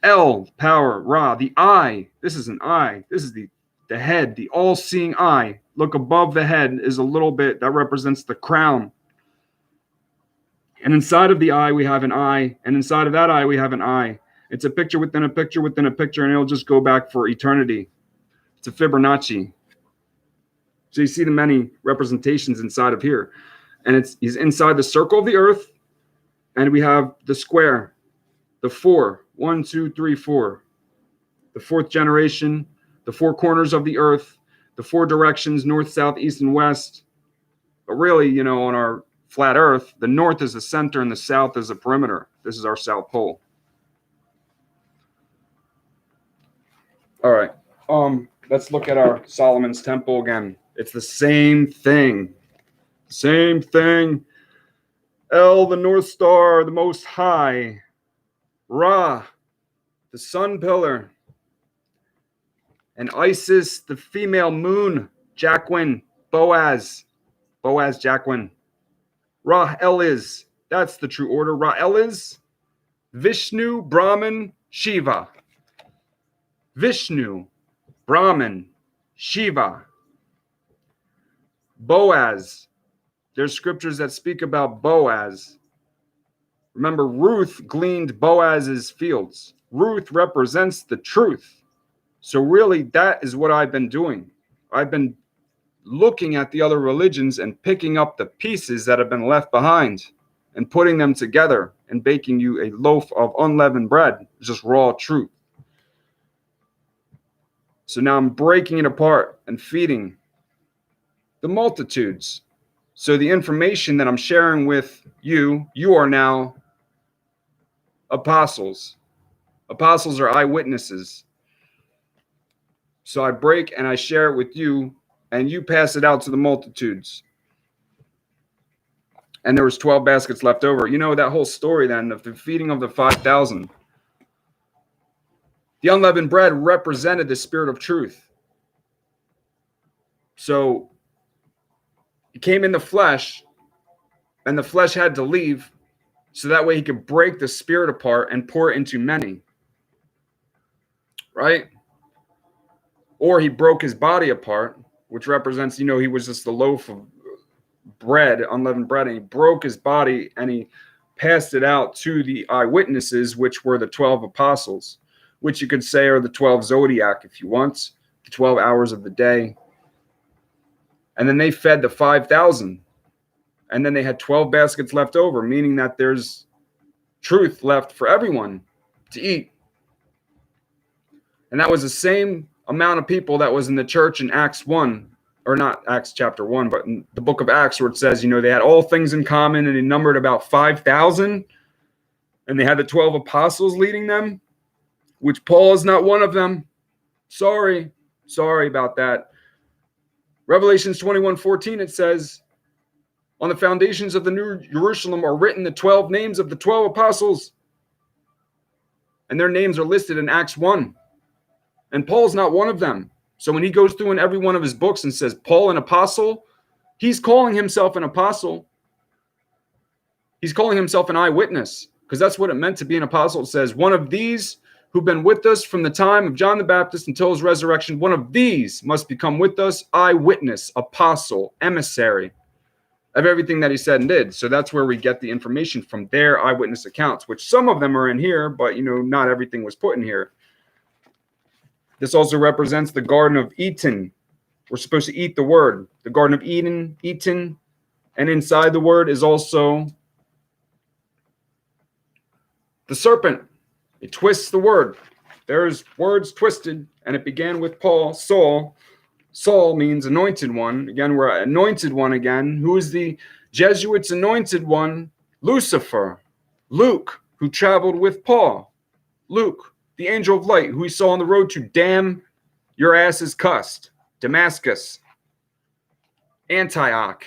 El, power, Ra, the eye. This is an eye. This is the head, the all-seeing eye. Look above the head is a little bit that represents the crown. And inside of the eye, we have an eye. And inside of that eye, we have an eye. It's a picture within a picture within a picture, and it'll just go back for eternity. It's a Fibonacci. So you see the many representations inside of here. And he's inside the circle of the earth. And we have the square, the 4. 1, 2, 3, 4. The fourth generation, the 4 corners of the earth, the 4 directions, north, south, east, and west. But really, on our flat earth, the north is the center and the south is the perimeter. This is our south pole. All right. Let's look at our Solomon's temple again. It's the same thing. Same thing. El, the North Star, the Most High. Ra, the sun pillar. And Isis, the female moon. Jacquin, Boaz. Boaz, Jacquin. Ra, El is. That's the true order. Ra, El is. Vishnu, Brahman, Shiva. Vishnu, Brahman, Shiva. Boaz. There's scriptures that speak about Boaz. Remember, Ruth gleaned Boaz's fields. Ruth represents the truth. So really, that is what I've been doing. I've been looking at the other religions and picking up the pieces that have been left behind and putting them together and baking you a loaf of unleavened bread, just raw truth. So now I'm breaking it apart and feeding the multitudes. So the information that I'm sharing with you are now apostles. Apostles are eyewitnesses. So I break and I share it with you, and you pass it out to the multitudes. And there was 12 baskets left over. That whole story then of the feeding of the 5,000. The unleavened bread represented the spirit of truth. So it came in the flesh, and the flesh had to leave so that way he could break the spirit apart and pour it into many. Right? Or he broke his body apart, which represents, he was just the loaf of bread, unleavened bread, and he broke his body and he passed it out to the eyewitnesses, which were the 12 apostles, which you could say are the 12 zodiac if you want, the 12 hours of the day. And then they fed the 5,000. And then they had 12 baskets left over, meaning that there's truth left for everyone to eat. And that was the same amount of people that was in the church in Acts 1, or not Acts chapter 1, but in the book of Acts, where it says, they had all things in common, and they numbered about 5,000. And they had the 12 apostles leading them, which Paul is not one of them. Sorry about that. Revelations 21:14, it says, on the foundations of the New Jerusalem are written the 12 names of the 12 apostles. And their names are listed in Acts 1. And Paul's not one of them. So when he goes through in every one of his books and says, Paul, an apostle, he's calling himself an apostle. He's calling himself an eyewitness, because that's what it meant to be an apostle. It says, one of these who've been with us from the time of John the Baptist until his resurrection, one of these must become with us eyewitness, apostle, emissary of everything that he said and did. So that's where we get the information from their eyewitness accounts, which some of them are in here, but not everything was put in here. This also represents the Garden of Eden. We're supposed to eat the word. The Garden of Eden, eaten, and inside the word is also the serpent. It twists the word. There's words twisted, and it began with Paul, Saul. Saul means anointed one. Again, we're anointed one again. Who is the Jesuits' anointed one, Lucifer. Luke, who traveled with Paul. Luke, the angel of light, who he saw on the road to damn your ass is cussed. Damascus. Antioch.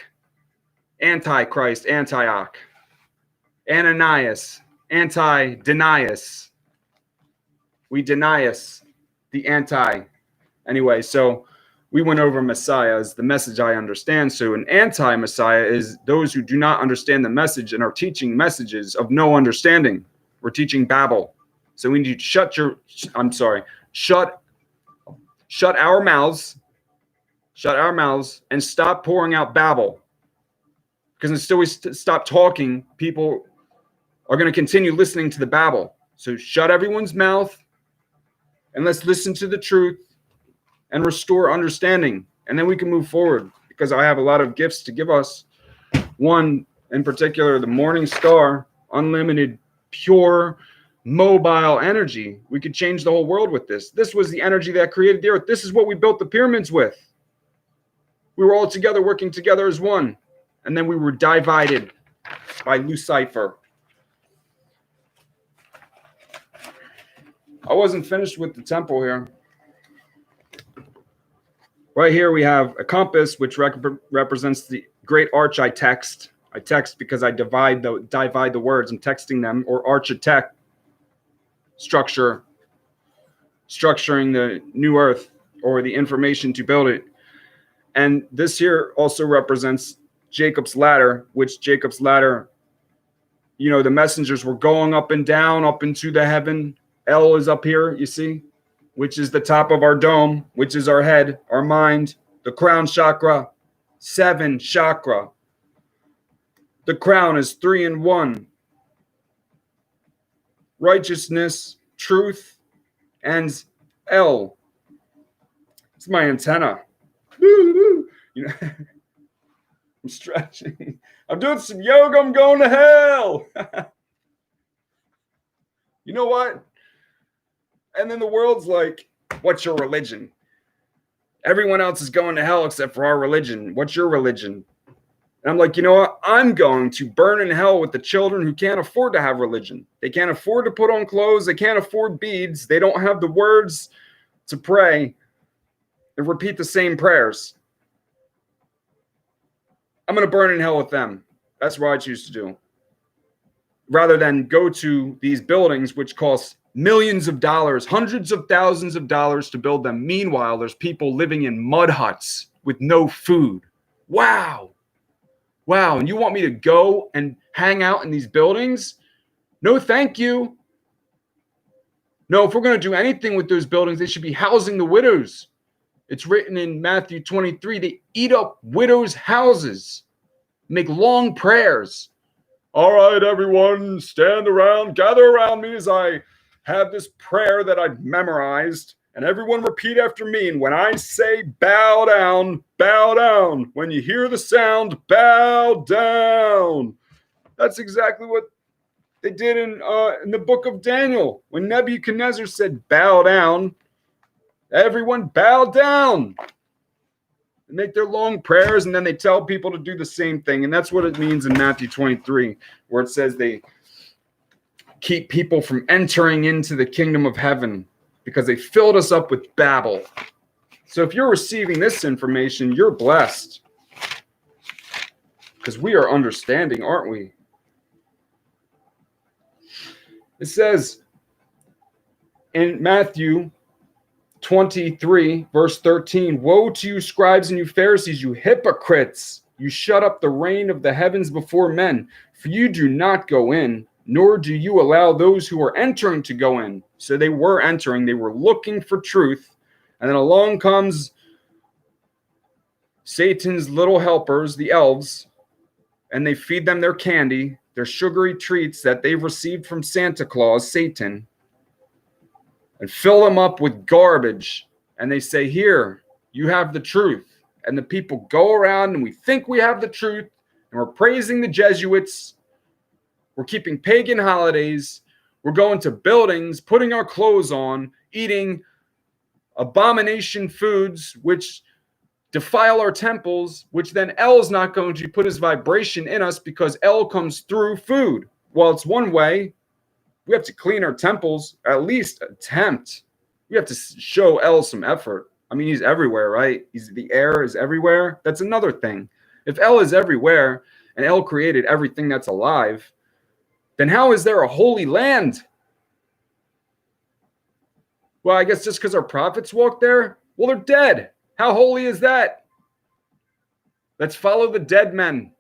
Antichrist. Antioch. Ananias. Anti-Denias. We deny us. The anti. Anyway, so we went over Messiah as the message I understand. So an anti-Messiah is those who do not understand the message and are teaching messages of no understanding. We're teaching Babel. So we need to shut our mouths and stop pouring out Babel. Because until we stop talking, people are going to continue listening to the Babel. So shut everyone's mouth and let's listen to the truth and restore understanding. And then we can move forward, because I have a lot of gifts to give us. One in particular, the morning star, unlimited, pure, mobile energy. We could change the whole world with this. This was the energy that created the earth. This is what we built the pyramids with. We were all together, working together as one. And then we were divided by Lucifer. I wasn't finished with the temple here. Right here we have a compass, which represents the great arch I text. I text because I divide the words. I'm texting them, or architect, structuring the new earth or the information to build it. And this here also represents Jacob's ladder, which Jacob's ladder, the messengers were going up and down, up into the heaven. El is up here, you see, which is the top of our dome, which is our head, our mind, the crown chakra, 7 chakra. The crown is 3 in 1. Righteousness, truth, and El. It's my antenna. I'm stretching. I'm doing some yoga. I'm going to hell. You know what? And then the world's like, what's your religion? Everyone else is going to hell except for our religion. What's your religion? And I'm like, you know what? I'm going to burn in hell with the children who can't afford to have religion. They can't afford to put on clothes. They can't afford beads. They don't have the words to pray and repeat the same prayers. I'm going to burn in hell with them. That's what I choose to do. Rather than go to these buildings, which cost millions of dollars, hundreds of thousands of dollars to build them. Meanwhile, there's people living in mud huts with no food. Wow. And you want me to go and hang out in these buildings? No, thank you. No, if we're going to do anything with those buildings, they should be housing the widows. It's written in Matthew 23, they eat up widows' houses, make long prayers. All right, everyone, stand around, gather around me as I have this prayer that I've memorized, and everyone repeat after me. And when I say bow down, bow down. When you hear the sound, bow down. That's exactly what they did in the book of Daniel. When Nebuchadnezzar said bow down, everyone bow down. They make their long prayers, and then they tell people to do the same thing. And that's what it means in Matthew 23, where it says they keep people from entering into the kingdom of heaven because they filled us up with babble. So if you're receiving this information, you're blessed, because we are understanding, aren't we? It says in Matthew 23, verse 13, woe to you, scribes and you Pharisees, you hypocrites! You shut up the rain of the heavens before men, for you do not go in, nor do you allow those who are entering to go in. So they were entering, they were looking for truth, and then along comes Satan's little helpers, the elves, and they feed them their candy, their sugary treats that they've received from Santa Claus, Satan, and fill them up with garbage. And they say, here, you have the truth. And the people go around and we think we have the truth, and we're praising the Jesuits. We're keeping pagan holidays. We're going to buildings, putting our clothes on, eating abomination foods, which defile our temples, which then El is not going to put his vibration in us because El comes through food. Well, it's one way. We have to clean our temples, at least attempt. We have to show El some effort. I mean, he's everywhere, right? The air is everywhere. That's another thing. If El is everywhere and El created everything that's alive, then how is there a holy land? Well, I guess just because our prophets walked there? Well, they're dead. How holy is that? Let's follow the dead men.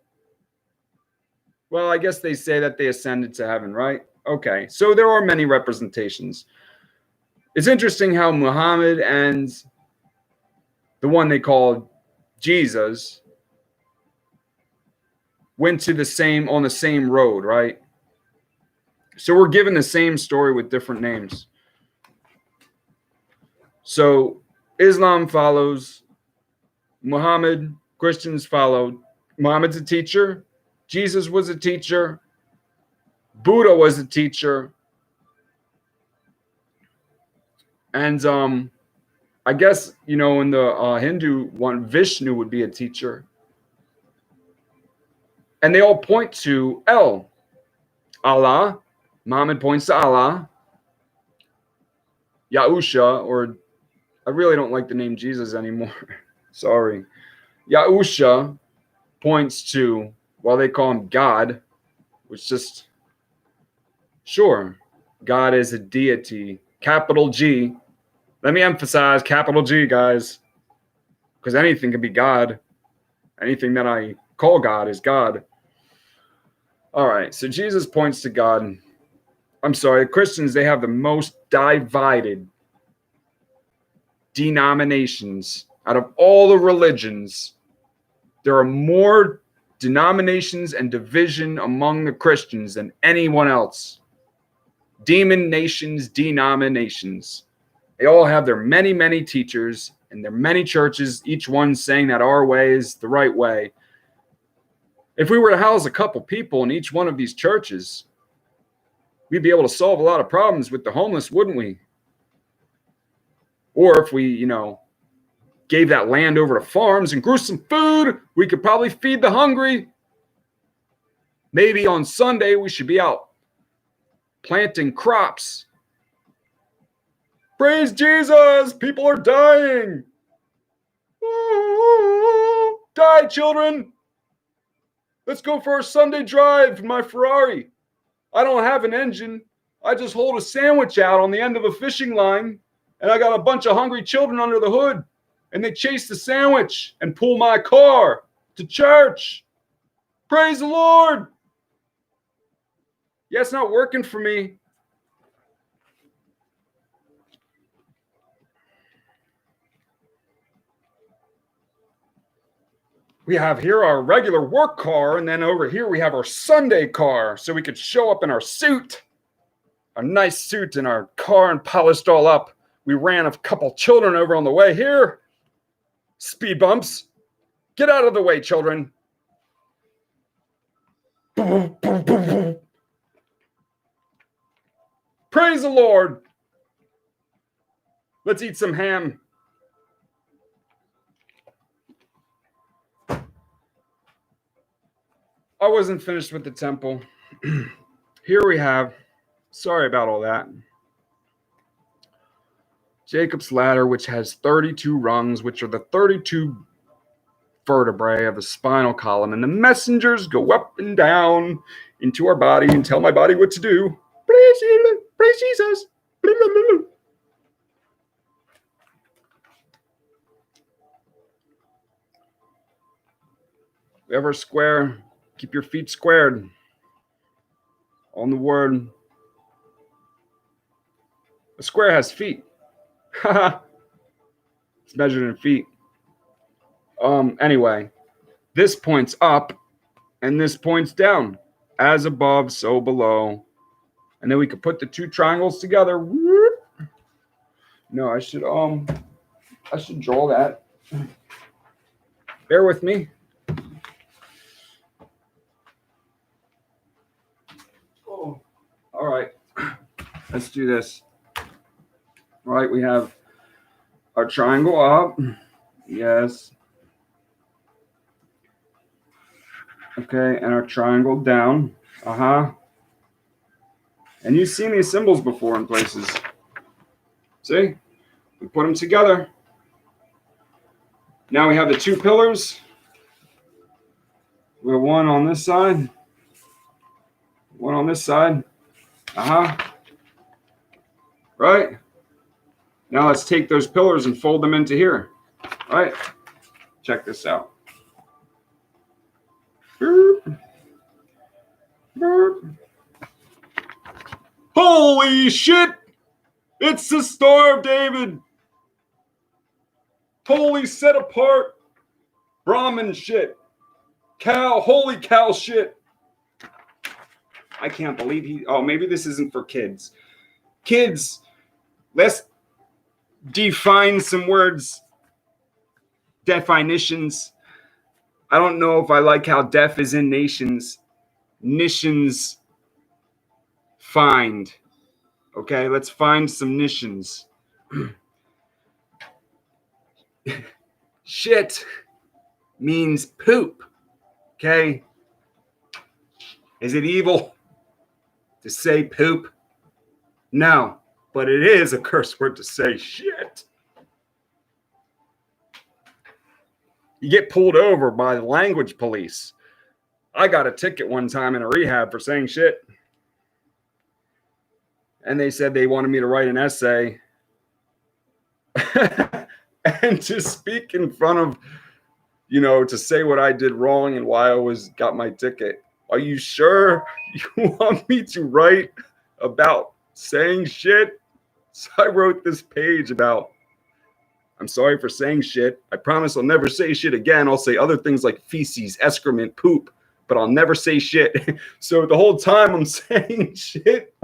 Well, I guess they say that they ascended to heaven, right? Okay, so there are many representations. It's interesting how Muhammad and the one they called Jesus went on the same road, right? So we're given the same story with different names. So Islam follows Muhammad, Christians followed. Muhammad's a teacher, Jesus was a teacher, Buddha was a teacher, and I guess, in the Hindu one, Vishnu would be a teacher. And they all point to El, Allah. Muhammad points to Allah. Yahusha, or I really don't like the name Jesus anymore. Sorry. Yahusha points to, well, they call him God, which just, sure, God is a deity. Capital G. Let me emphasize capital G, guys, because anything can be God. Anything that I call God is God. All right, so Jesus points to God. I'm sorry, the Christians, they have the most divided denominations out of all the religions. There are more denominations and division among the Christians than anyone else. Demon nations, denominations. They all have their many, many teachers and their many churches, each one saying that our way is the right way. If we were to house a couple people in each one of these churches, we'd be able to solve a lot of problems with the homeless, wouldn't we? Or if we, gave that land over to farms and grew some food, we could probably feed the hungry. Maybe on Sunday we should be out planting crops. Praise Jesus! People are dying! Ooh, die, children! Let's go for a Sunday drive in my Ferrari. I don't have an engine. I just hold a sandwich out on the end of a fishing line, and I got a bunch of hungry children under the hood, and they chase the sandwich and pull my car to church. Praise the Lord! Yeah, it's not working for me. We have here our regular work car, and then over here we have our Sunday car, so we could show up in our suit, our nice suit in our car and polished all up. We ran a couple children over on the way here. Speed bumps. Get out of the way, children. Praise the Lord. Let's eat some ham. I wasn't finished with the temple. Here we have, sorry about all that, Jacob's ladder, which has 32 rungs, which are the 32 vertebrae of the spinal column, and the messengers go up and down into our body and tell my body what to do. Praise Jesus. Ever square, keep your feet squared on the word. A square has feet. It's measured in feet. Anyway, this points up and this points down. As above, so below. And then we could put the two triangles together. No, I should draw that. Bear with me. Oh, all right. Let's do this. All right, we have our triangle up. Yes. Okay, and our triangle down. And you've seen these symbols before in places. See? We put them together. Now we have the two pillars. We have one on this side, one on this side. Right? Now let's take those pillars and fold them into here. Right? Check this out. Boop. Boop. Holy shit! It's the Star of David. Holy set apart Brahmin shit. Holy cow shit. I can't believe maybe this isn't for kids. Kids, let's define some words. Definitions. I don't know if I like how deaf is in nations. Nitions find. Okay, let's find some nitions. Shit means poop. Okay? Is it evil to say poop? No, but it is a curse word to say shit. You get pulled over by the language police. I got a ticket one time in a rehab for saying shit. And they said they wanted me to write an essay and to speak in front of, to say what I did wrong and why I got my ticket. Are you sure you want me to write about saying shit? So I wrote this page about, I'm sorry for saying shit. I promise I'll never say shit again. I'll say other things like feces, excrement, poop, but I'll never say shit. So the whole time I'm saying shit.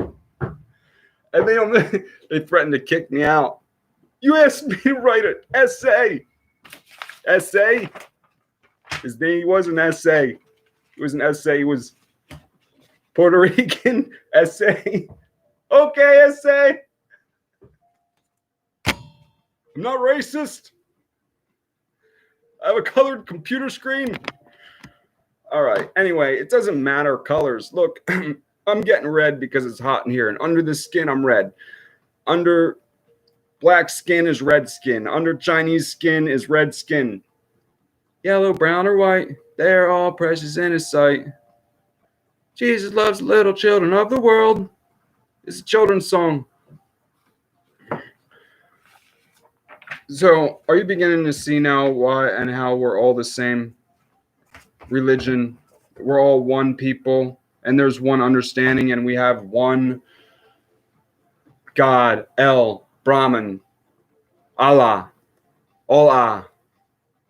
And they threatened to kick me out. You asked me to write an essay. Essay? His name was an essay. It was an essay. It was Puerto Rican essay. Okay, essay. I'm not racist. I have a colored computer screen. All right. Anyway, it doesn't matter colors. Look, I'm getting red because it's hot in here. And under the skin, I'm red. Under black skin is red skin. Under Chinese skin is red skin. Yellow, brown, or white, they're all precious in his sight. Jesus loves the little children of the world. It's a children's song. So, are you beginning to see now why and how we're all the same religion? We're all one people, and there's one understanding, and we have one God, El, Brahman, Allah,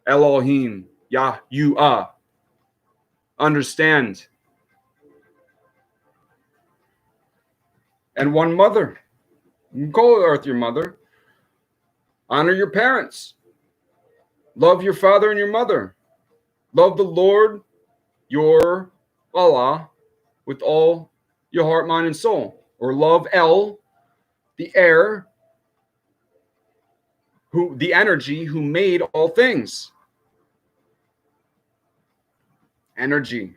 Elohim, Yahuwah. Understand. And one mother. You can call Earth your mother. Honor your parents. Love your father and your mother. Love the Lord, your Allah, with all your heart, mind, and soul. Or love El, the air, the energy who made all things. Energy.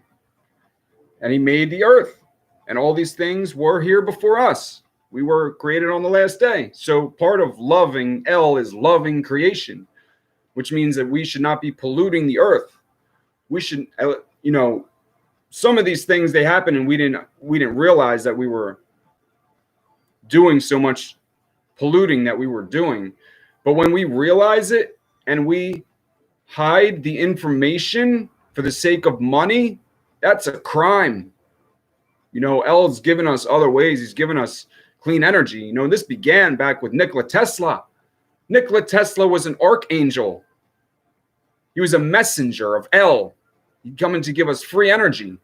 And he made the earth. And all these things were here before us. We were created on the last day. So part of loving El is loving creation, which means that we should not be polluting the earth. We should, some of these things, they happen and we didn't realize that we were doing so much polluting that we were doing. But when we realize it and we hide the information for the sake of money, that's a crime. El's given us other ways. He's given us clean energy. This began back with Nikola Tesla. Nikola Tesla was an archangel. He was a messenger of El. He's coming to give us free energy.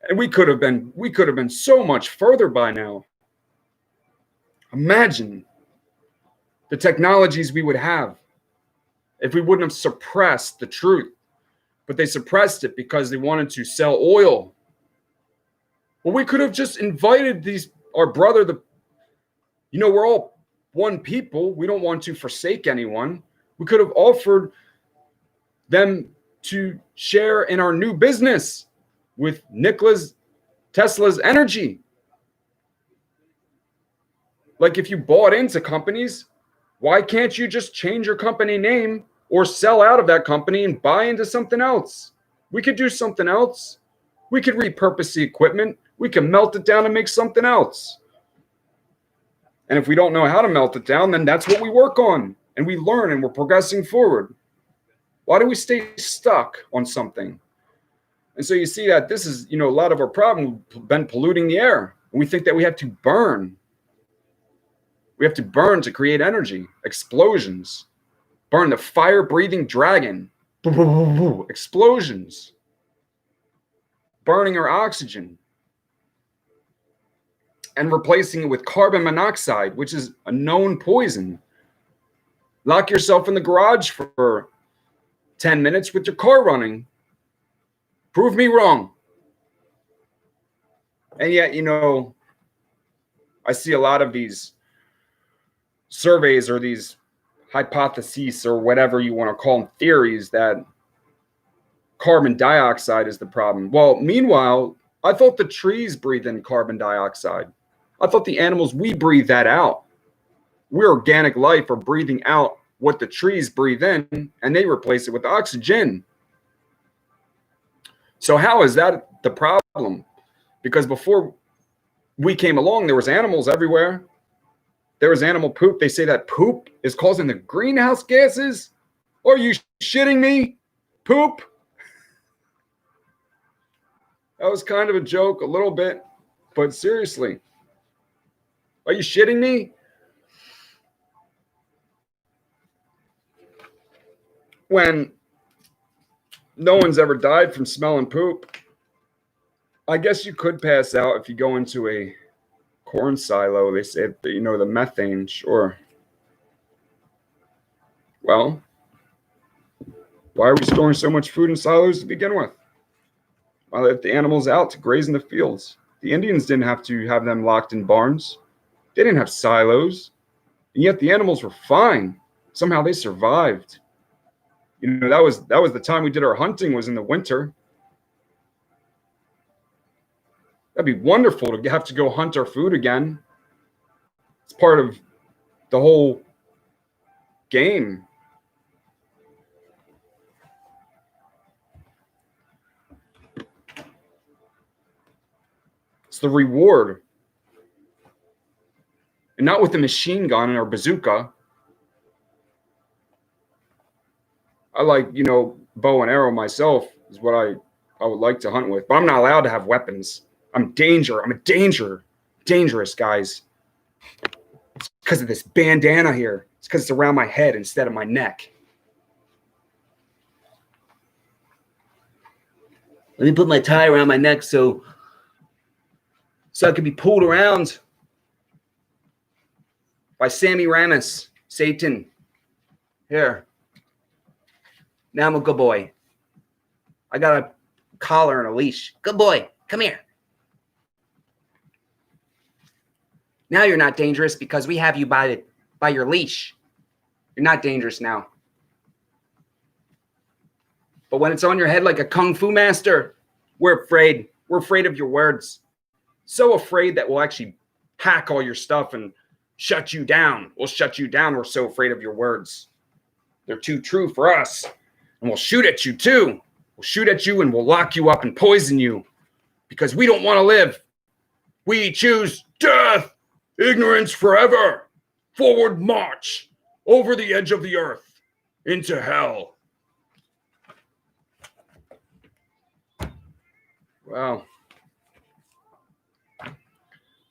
And we could have been so much further by now. Imagine the technologies we would have if we wouldn't have suppressed the truth. But they suppressed it because they wanted to sell oil. Well, we could have just invited our brother, we're all one people. We don't want to forsake anyone. We could have offered them to share in our new business with Nikola Tesla's energy. Like, if you bought into companies, why can't you just change your company name or sell out of that company and buy into something else? We could do something else. We could repurpose the equipment. We can melt it down and make something else. And if we don't know how to melt it down, then that's what we work on. And we learn and we're progressing forward. Why do we stay stuck on something? And so you see that this is, a lot of our problem been polluting the air. And we think that we have to burn. We have to burn to create energy. Explosions. Burn the fire-breathing dragon. Explosions. Burning our oxygen. And replacing it with carbon monoxide, which is a known poison. Lock yourself in the garage for 10 minutes with your car running. Prove me wrong. And yet, I see a lot of these surveys or these hypotheses or whatever you want to call them, theories that carbon dioxide is the problem. Well, meanwhile, I thought the trees breathe in carbon dioxide. I thought the animals, we breathe that out. We're organic life are breathing out what the trees breathe in, and they replace it with oxygen. So how is that the problem? Because before we came along, there was animals everywhere. There was animal poop. They say that poop is causing the greenhouse gases. Are you shitting me? Poop? That was kind of a joke, a little bit, but seriously. Are you shitting me? When no one's ever died from smelling poop, I guess you could pass out if you go into a corn silo. They say, the methane, sure. Well, why are we storing so much food in silos to begin with? Why let the animals out to graze in the fields? The Indians didn't have to have them locked in barns. They didn't have silos. And yet the animals were fine. Somehow they survived. That was the time we did our hunting, was in the winter. That'd be wonderful to have to go hunt our food again. It's part of the whole game. It's the reward. And not with a machine gun or bazooka. I like, bow and arrow myself is what I would like to hunt with. But I'm not allowed to have weapons. I'm a dangerous, guys. It's because of this bandana here. It's because it's around my head instead of my neck. Let me put my tie around my neck so I can be pulled around by Sammy Ramis, Satan. Here. Now I'm a good boy. I got a collar and a leash. Good boy. Come here. Now you're not dangerous because we have you by your leash. You're not dangerous now. But when it's on your head like a kung fu master, we're afraid. We're afraid of your words. So afraid that we'll actually hack all your stuff and shut you down. We'll shut you down. We're so afraid of your words. They're too true for us. And we'll shoot at you too. We'll shoot at you and we'll lock you up and poison you because we don't want to live. We choose death, ignorance forever, forward march over the edge of the earth into hell. Wow.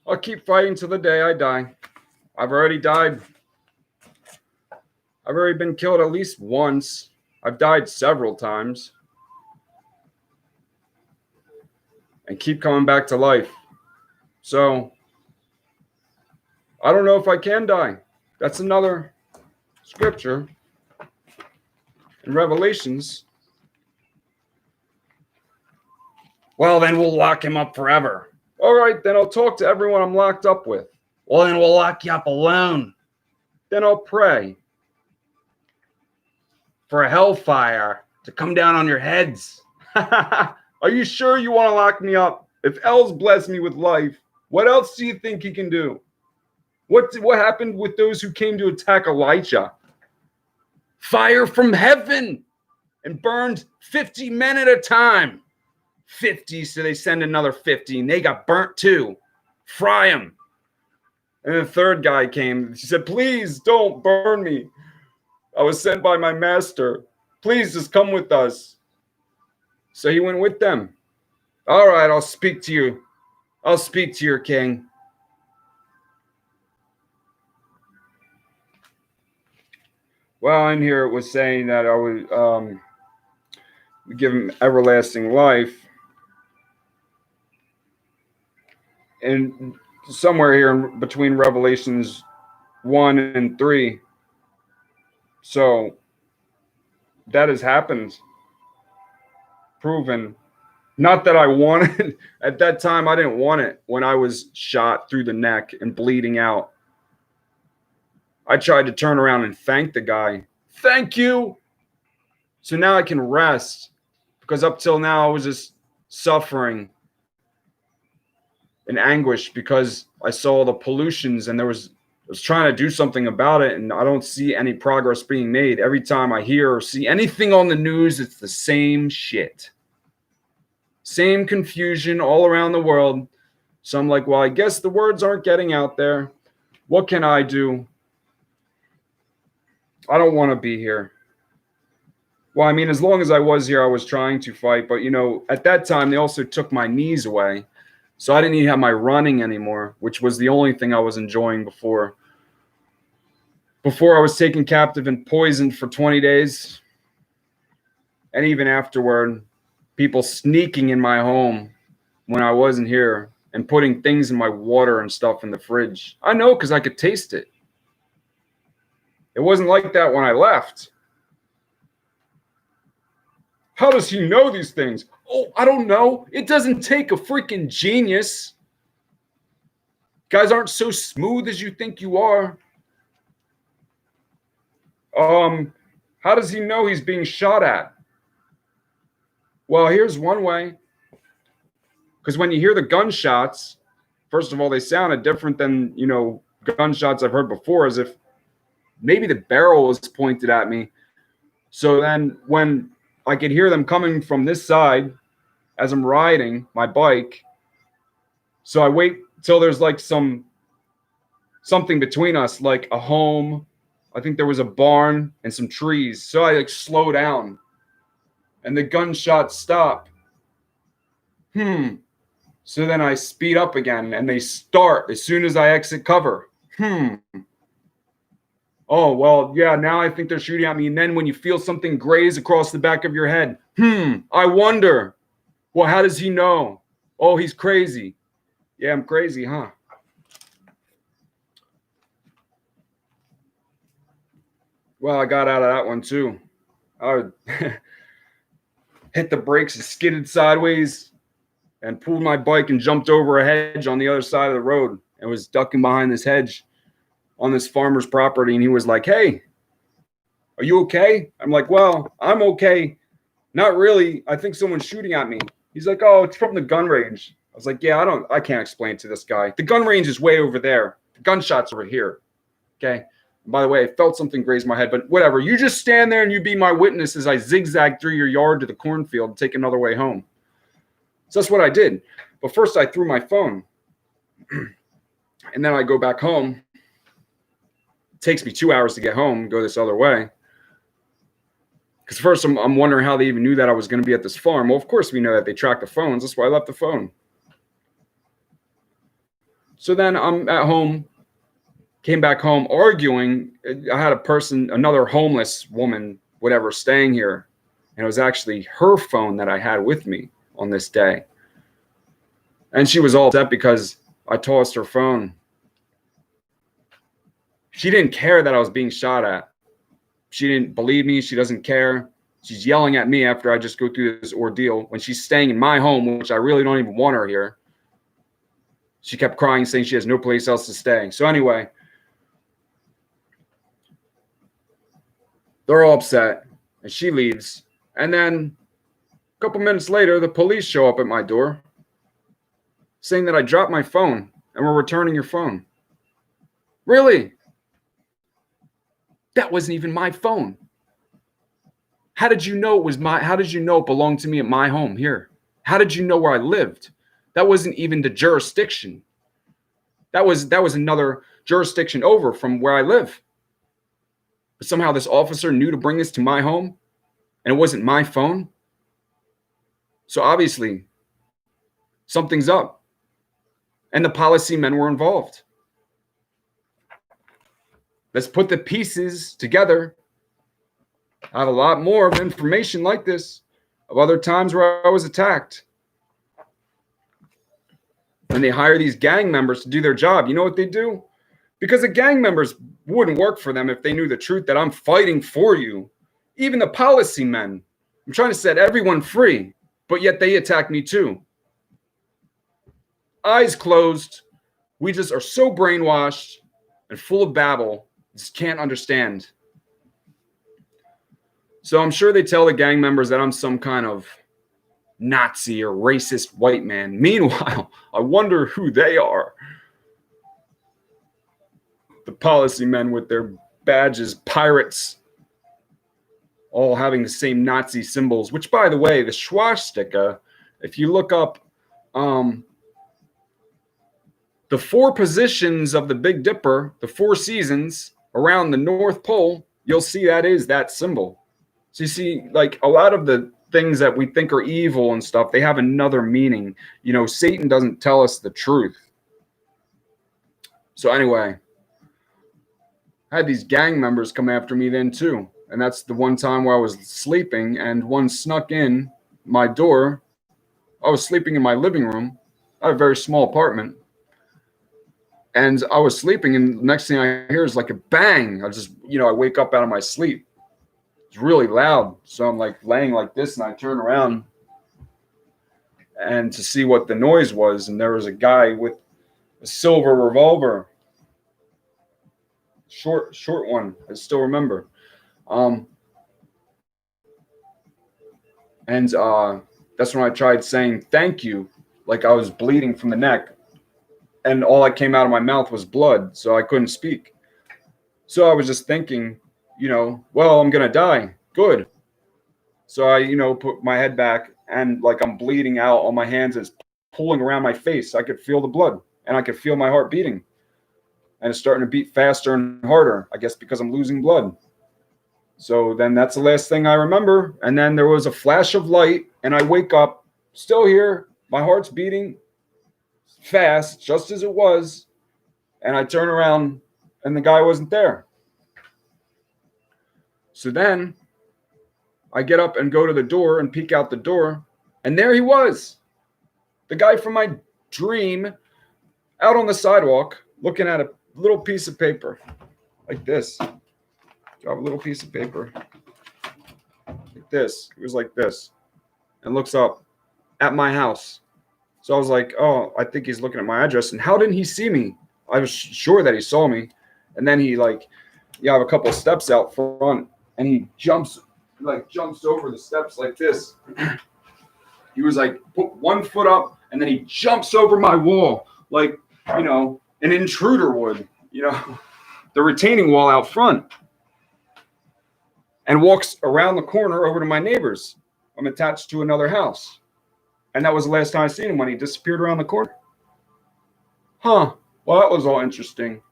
I'll keep fighting till the day I die. I've already died. I've already been killed at least once. I've died several times. And keep coming back to life. So, I don't know if I can die. That's another scripture in Revelations. Well, then we'll lock him up forever. All right, then I'll talk to everyone I'm locked up with. Well, then we'll lock you up alone. Then I'll pray for a hellfire to come down on your heads. Are you sure you want to lock me up? If L's blessed me with life, what else do you think he can do? What happened with those who came to attack Elijah? Fire from heaven and burned 50 men at a time. 50, so they send another 50, and they got burnt too. Fry them. And the third guy came. He said, please don't burn me. I was sent by my master. Please just come with us. So he went with them. All right, I'll speak to you. I'll speak to your king. Well, in here it was saying that I would give him everlasting life. And somewhere here in between Revelations 1 and 3. So that has happened. Proven. Not that I wanted. At that time, I didn't want it when I was shot through the neck and bleeding out. I tried to turn around and thank the guy. Thank you. So now I can rest. Because up till now, I was just suffering in anguish because I saw the pollutions and I was trying to do something about it, and I don't see any progress being made. Every time I hear or see anything on the news, it's the same shit. Same confusion all around the world. So I'm like, well, I guess the words aren't getting out there. What can I do? I don't want to be here. Well, I mean, as long as I was here, I was trying to fight. But, at that time, they also took my knees away. So I didn't even have my running anymore, which was the only thing I was enjoying before. Before I was taken captive and poisoned for 20 days. And even afterward, people sneaking in my home when I wasn't here and putting things in my water and stuff in the fridge. I know because I could taste it. It wasn't like that when I left. How does he know these things? Oh, I don't know. It doesn't take a freaking genius. Guys aren't so smooth as you think you are. How does he know he's being shot at? Well, here's one way. Because when you hear the gunshots, first of all, they sounded different than, gunshots I've heard before, as if maybe the barrel was pointed at me. So then when I could hear them coming from this side as I'm riding my bike. So I wait till there's like something between us, like a home. I think there was a barn and some trees. So I slow down and the gunshots stop. So then I speed up again and they start as soon as I exit cover. Oh, well, yeah, now I think they're shooting at me. And then when you feel something graze across the back of your head, I wonder, well, how does he know? Oh, he's crazy. Yeah, I'm crazy, huh? Well, I got out of that one too. I hit the brakes and skidded sideways and pulled my bike and jumped over a hedge on the other side of the road and was ducking behind this hedge on this farmer's property. And he was like, hey, are you okay? I'm like, well, I'm okay. Not really. I think someone's shooting at me. He's like, oh, it's from the gun range. I was like, yeah, I can't explain to this guy. The gun range is way over there. The gunshot's over here. Okay. And by the way, I felt something graze my head, but whatever. You just stand there and you be my witness as I zigzag through your yard to the cornfield and take another way home. So that's what I did. But first I threw my phone and then I go back home. It takes me 2 hours to get home, go this other way. Because first I'm wondering how they even knew that I was going to be at this farm. Well, of course we know that they track the phones. That's why I left the phone. So then I'm at home, came back home arguing. I had another homeless woman, whatever, staying here. And it was actually her phone that I had with me on this day. And she was all upset because I tossed her phone. She didn't care that I was being shot at. She didn't believe me. She doesn't care. She's yelling at me after I just go through this ordeal when she's staying in my home, which I really don't even want her here. She kept crying, saying she has no place else to stay. So anyway, they're all upset and she leaves. And then a couple minutes later, the police show up at my door saying that I dropped my phone and we're returning your phone. Really? That wasn't even my phone. How did you know it was how did you know it belonged to me at my home here? How did you know where I lived? That wasn't even the jurisdiction. That was another jurisdiction over from where I live. But somehow this officer knew to bring this to my home and it wasn't my phone. So obviously something's up. And the policy men were involved. Let's put the pieces together. I have a lot more of information like this of other times where I was attacked. When they hire these gang members to do their job, you know what they do? Because the gang members wouldn't work for them if they knew the truth that I'm fighting for you. Even the policy men. I'm trying to set everyone free, but yet they attack me too. Eyes closed. We just are so brainwashed and full of babble, just can't understand. So I'm sure they tell the gang members that I'm some kind of Nazi or racist white man. Meanwhile, I wonder who they are. The policy men with their badges, pirates, all having the same Nazi symbols, which, by the way, the swastika, if you look up the 4 positions of the Big Dipper, the 4 seasons around the North Pole, you'll see that is that symbol. So you see, like a lot of the things that we think are evil and stuff, they have another meaning. You know, Satan doesn't tell us the truth. So anyway, I had these gang members come after me then too. And that's the one time where I was sleeping and one snuck in my door. I was sleeping in my living room. I have a very small apartment. And I was sleeping and the next thing I hear is like a bang. I wake up out of my sleep. It's really loud. So I'm like laying like this and I turn around and to see what the noise was. And there was a guy with a silver revolver. Short one. I still remember. That's when I tried saying thank you, like I was bleeding from the neck. And all that came out of my mouth was blood, so I couldn't speak. So I was just thinking, well, I'm going to die. Good. So I, put my head back and like I'm bleeding out on my hands. It's pulling around my face. I could feel the blood and I could feel my heart beating. And it's starting to beat faster and harder, I guess, because I'm losing blood. So then that's the last thing I remember. And then there was a flash of light and I wake up still here. My heart's beating fast, just as it was. And I turn around and the guy wasn't there. So then I get up and go to the door and peek out the door. And there he was. The guy from my dream out on the sidewalk looking at a little piece of paper like this. Drop a little piece of paper like this. It was like this. And looks up at my house. So I was like, oh, I think he's looking at my address. And how didn't he see me? I was sure that he saw me. And then he have a couple of steps out front and he jumps over the steps like this. He was like, put one foot up and then he jumps over my wall like, an intruder would, the retaining wall out front, and walks around the corner over to my neighbor's. I'm attached to another house. And that was the last time I seen him, when he disappeared around the corner. Well, that was all interesting.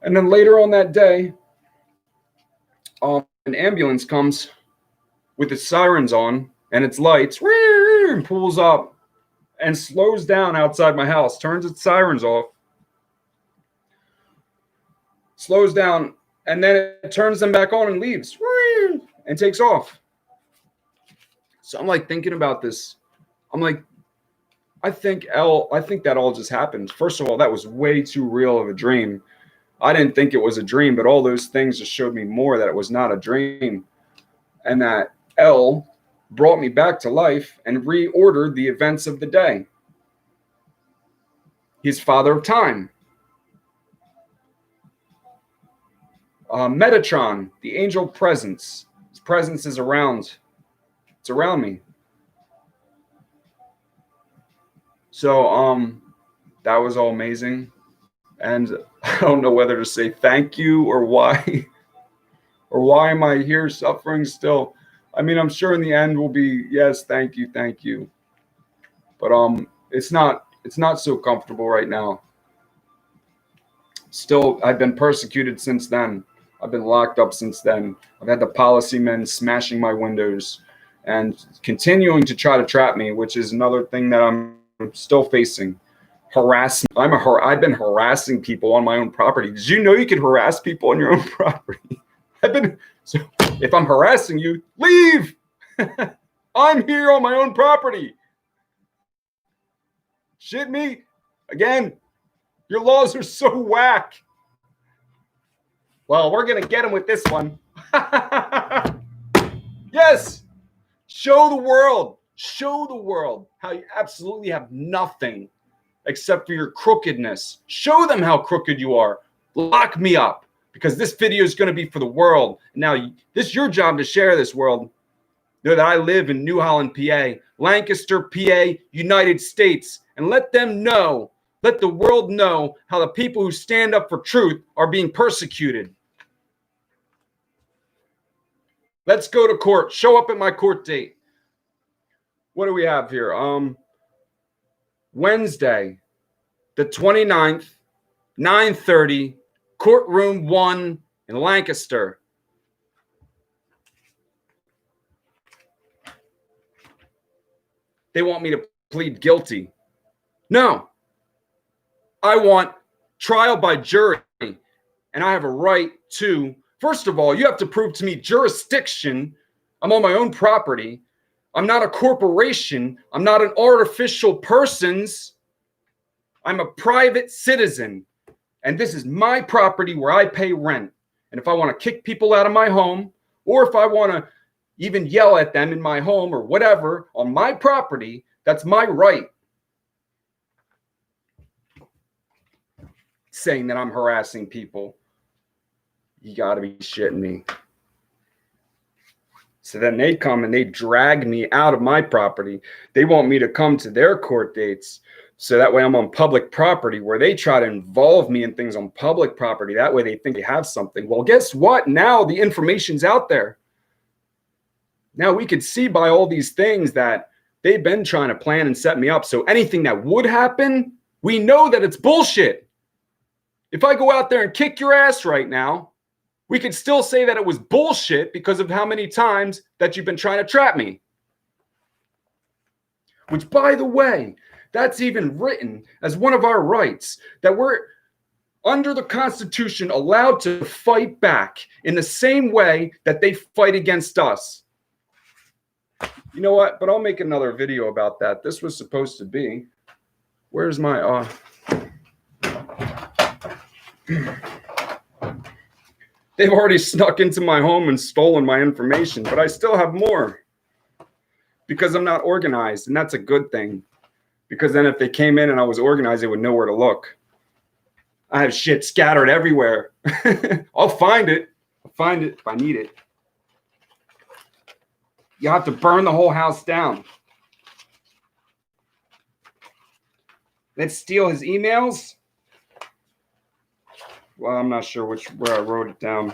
And then later on that day, an ambulance comes with its sirens on and its lights, and pulls up and slows down outside my house, turns its sirens off, slows down, and then it turns them back on and leaves and takes off. So I'm like thinking about this. I'm like, I think that all just happened. First of all, that was way too real of a dream. I didn't think it was a dream, but all those things just showed me more that it was not a dream. And that L brought me back to life and reordered the events of the day. He's father of time. Metatron, the angel presence, is presence is around. It's around me. So that was all amazing. And I don't know whether to say thank you or why. Or why am I here suffering still? I mean, I'm sure in the end will be yes, thank you, thank you. But it's not so comfortable right now. Still, I've been persecuted since then. I've been locked up since then. I've had the policy men smashing my windows and continuing to try to trap me, which is another thing that I'm still facing. Harassment. I've been harassing people on my own property. Did you know you could harass people on your own property? So if I'm harassing you, leave. I'm here on my own property. Shit me. Again, your laws are so whack. Well, we're going to get them with this one. Yes. Show the world how you absolutely have nothing except for your crookedness. Show them how crooked you are. Lock me up, because this video is going to be for the world. Now, this is your job to share this world. Know that I live in New Holland, PA, Lancaster, PA, United States, and let them know, let the world know how the people who stand up for truth are being persecuted. Let's go to court. Show up at my court date. What do we have here? Wednesday, the 29th, 9:30, courtroom 1 in Lancaster. They want me to plead guilty. No. I want trial by jury, and I have a right to, first of all, you have to prove to me jurisdiction. I'm on my own property. I'm not a corporation. I'm not an artificial person's. I'm a private citizen, and this is my property where I pay rent. And if I want to kick people out of my home, or if I want to even yell at them in my home or whatever on my property, that's my right. Saying that I'm harassing people. You got to be shitting me. So then they come and they drag me out of my property. They want me to come to their court dates. So that way I'm on public property, where they try to involve me in things on public property. That way they think they have something. Well, guess what? Now the information's out there. Now we could see by all these things that they've been trying to plan and set me up. So anything that would happen, we know that it's bullshit. If I go out there and kick your ass right now, we could still say that it was bullshit because of how many times that you've been trying to trap me. Which, by the way, that's even written as one of our rights, that we're under the Constitution allowed to fight back in the same way that they fight against us. You know what? But I'll make another video about that. This was supposed to be. Where's my They've already snuck into my home and stolen my information, but I still have more because I'm not organized, and that's a good thing. Because then if they came in and I was organized, they would know where to look. I have shit scattered everywhere. I'll find it. I'll find it if I need it. You have to burn the whole house down. Let's steal his emails. Well, I'm not sure where I wrote it down.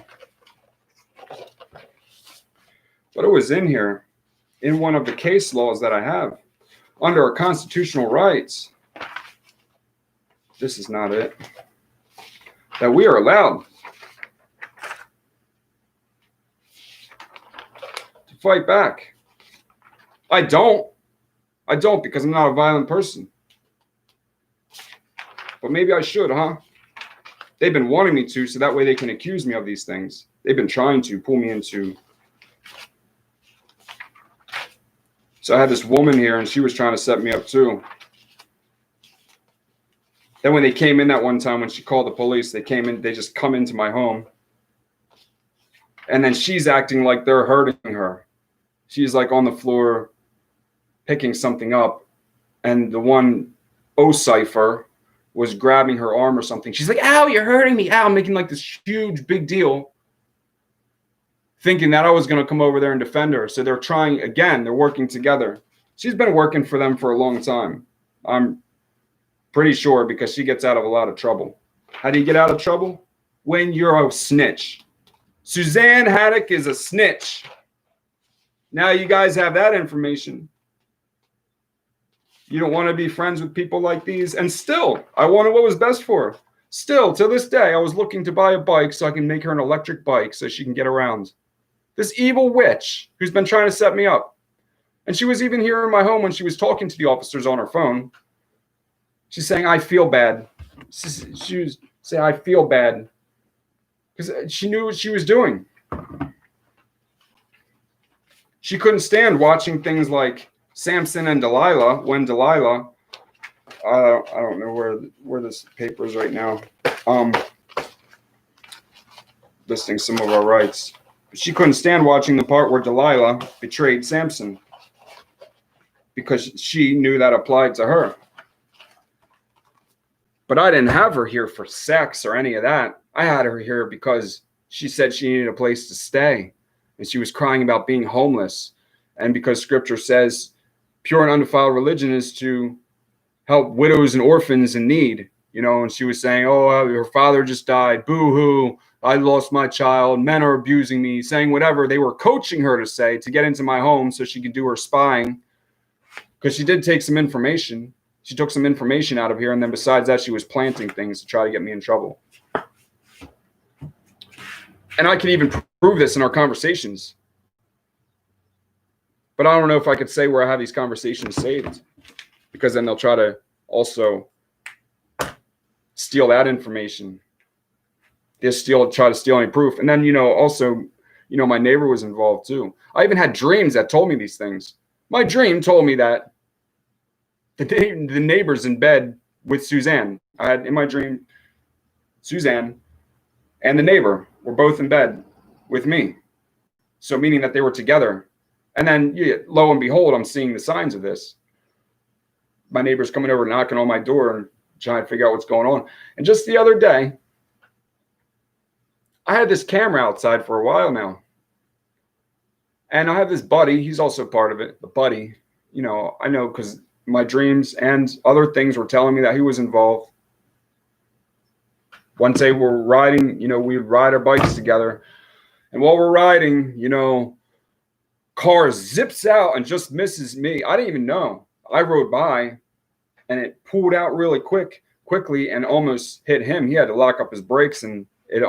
But it was in here, in one of the case laws that I have. Under our constitutional rights. This is not it. That we are allowed to fight back. I don't because I'm not a violent person. But maybe I should, huh? They've been wanting me to, so that way they can accuse me of these things. They've been trying to pull me into. So I had this woman here, and she was trying to set me up too. Then when they came in that one time, when she called the police, they came in, they just come into my home. And then she's acting like they're hurting her. She's like on the floor picking something up. And the one O-cipher was grabbing her arm or something. She's like, ow, you're hurting me. Ow, making like this huge big deal. thinking that I was going to come over there and defend her. So they're trying again. They're working together. She's been working for them for a long time. I'm pretty sure, because she gets out of a lot of trouble. How do you get out of trouble? When you're a snitch. Suzanne Haddock is a snitch. Now you guys have that information. You don't want to be friends with people like these. And still, I wanted what was best for her. Still, to this day, I was looking to buy a bike so I can make her an electric bike so she can get around. This evil witch who's been trying to set me up. And she was even here in my home when she was talking to the officers on her phone. She's saying, I feel bad. She was saying, I feel bad. Because she knew what she was doing. She couldn't stand watching things like Samson and Delilah, when Delilah, I don't know where this paper is right now, listing some of our rights. But she couldn't stand watching the part where Delilah betrayed Samson, because she knew that applied to her. But I didn't have her here for sex or any of that. I had her here because she said she needed a place to stay. And she was crying about being homeless. And because scripture says pure and undefiled religion is to help widows and orphans in need. You know, and she was saying, oh, her father just died. Boo-hoo. I lost my child. Men are abusing me. Saying whatever they were coaching her to say to get into my home so she could do her spying. Because she did take some information. She took some information out of here. And then besides that, she was planting things to try to get me in trouble. And I can even prove this in our conversations. But I don't know if I could say where I have these conversations saved. Because then they'll try to also steal that information. They'll try to steal any proof. And then, also, my neighbor was involved too. I even had dreams that told me these things. My dream told me that the neighbor's in bed with Suzanne. I had in my dream, Suzanne and the neighbor were both in bed with me. So meaning that they were together. And then, lo and behold, I'm seeing the signs of this. My neighbor's coming over, knocking on my door and trying to figure out what's going on. And just the other day, I had this camera outside for a while now. And I have this buddy. He's also part of it. The buddy, I know because my dreams and other things were telling me that he was involved. One day we're riding, we'd ride our bikes together. And while we're riding, car zips out and just misses me. I didn't even know. I rode by and it pulled out really quickly and almost hit him. He had to lock up his brakes, and it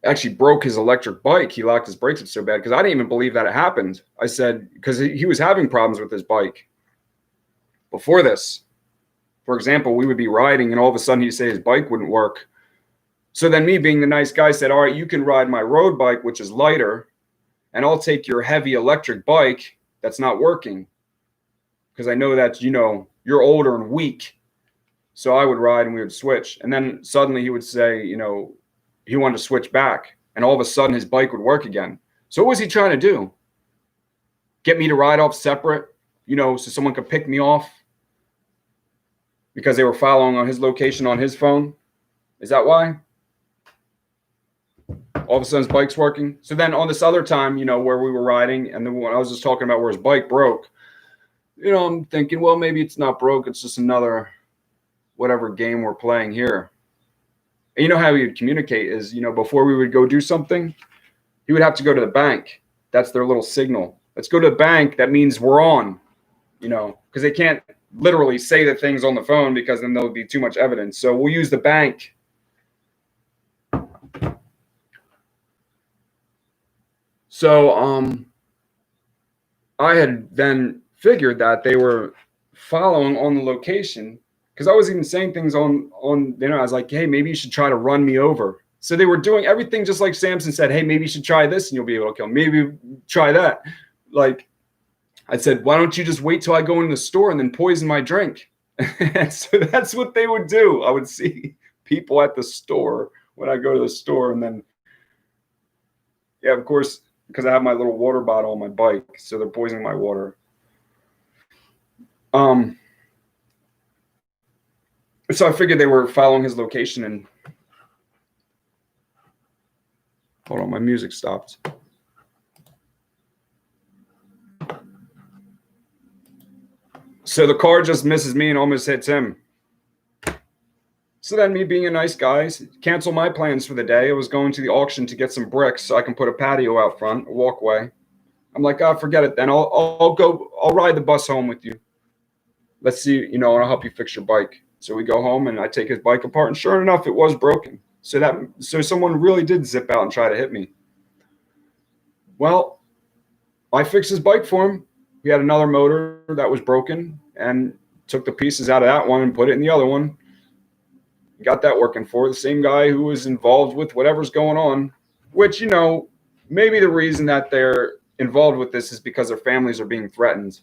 actually broke his electric bike. He locked his brakes up so bad because I didn't even believe that it happened. I said, because he was having problems with his bike before this. For example, we would be riding and all of a sudden he'd say his bike wouldn't work. So then me being the nice guy said, all right, you can ride my road bike, which is lighter, and I'll take your heavy electric bike that's not working. Because I know that, you're older and weak. So I would ride and we would switch. And then suddenly he would say, he wanted to switch back. And all of a sudden his bike would work again. So what was he trying to do? Get me to ride off separate, so someone could pick me off? Because they were following on his location on his phone? Is that why? All of a sudden his bike's working. So then on this other time, where we were riding, and then when I was just talking about where his bike broke, I'm thinking, well, maybe it's not broke. It's just another whatever game we're playing here. And how he would communicate is, before we would go do something, he would have to go to the bank. That's their little signal. Let's go to the bank. That means we're on, because they can't literally say the things on the phone because then there'll be too much evidence. So we'll use the bank. So I had then figured that they were following on the location, because I was even saying things on I was like, hey, maybe you should try to run me over. So they were doing everything just like Samson said, hey, maybe you should try this and you'll be able to kill him. Maybe try that. Like I said, why don't you just wait till I go in the store and then poison my drink? So that's what they would do. I would see people at the store when I go to the store, and then, yeah, of course, because I have my little water bottle on my bike, so they're poisoning my water. So I figured they were following his location, and Hold on, my music stopped. So the car just misses me and almost hits him. So then, me being a nice guy, cancel my plans for the day. I was going to the auction to get some bricks so I can put a patio out front, a walkway. I'm like, oh, forget it then. I'll ride the bus home with you. Let's see, and I'll help you fix your bike. So we go home and I take his bike apart, and sure enough, it was broken. So someone really did zip out and try to hit me. Well, I fixed his bike for him. We had another motor that was broken and took the pieces out of that one and put it in the other one. Got that working for the same guy who was involved with whatever's going on, which, maybe the reason that they're involved with this is because their families are being threatened.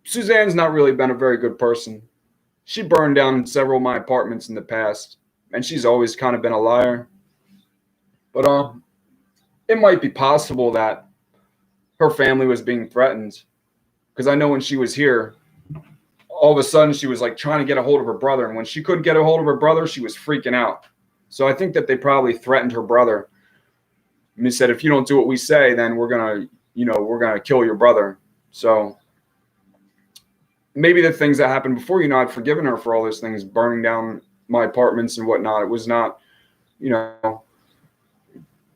Suzanne's not really been a very good person. She burned down several of my apartments in the past, and she's always kind of been a liar. But it might be possible that her family was being threatened, because I know when she was here, all of a sudden she was like trying to get a hold of her brother, and when she couldn't get a hold of her brother, she was freaking out. So I think that they probably threatened her brother. And they said, if you don't do what we say, then we're gonna kill your brother. So maybe the things that happened before, I'd forgiven her for all those things, burning down my apartments and whatnot. It was not,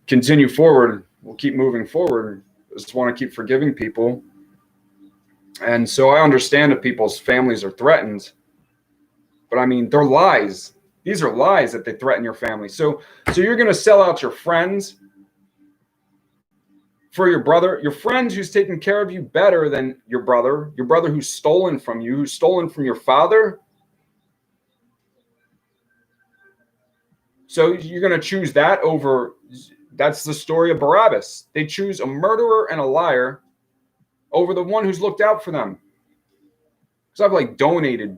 continue forward. We'll keep moving forward. I just want to keep forgiving people. And so I understand that people's families are threatened, but I mean, they're lies. These are lies that they threaten your family. So you're going to sell out your friends for your brother, your friend who's taking care of you better than your brother who's stolen from you, who's stolen from your father. So you're going to choose that over, that's the story of Barabbas. They choose a murderer and a liar over the one who's looked out for them. Because I've donated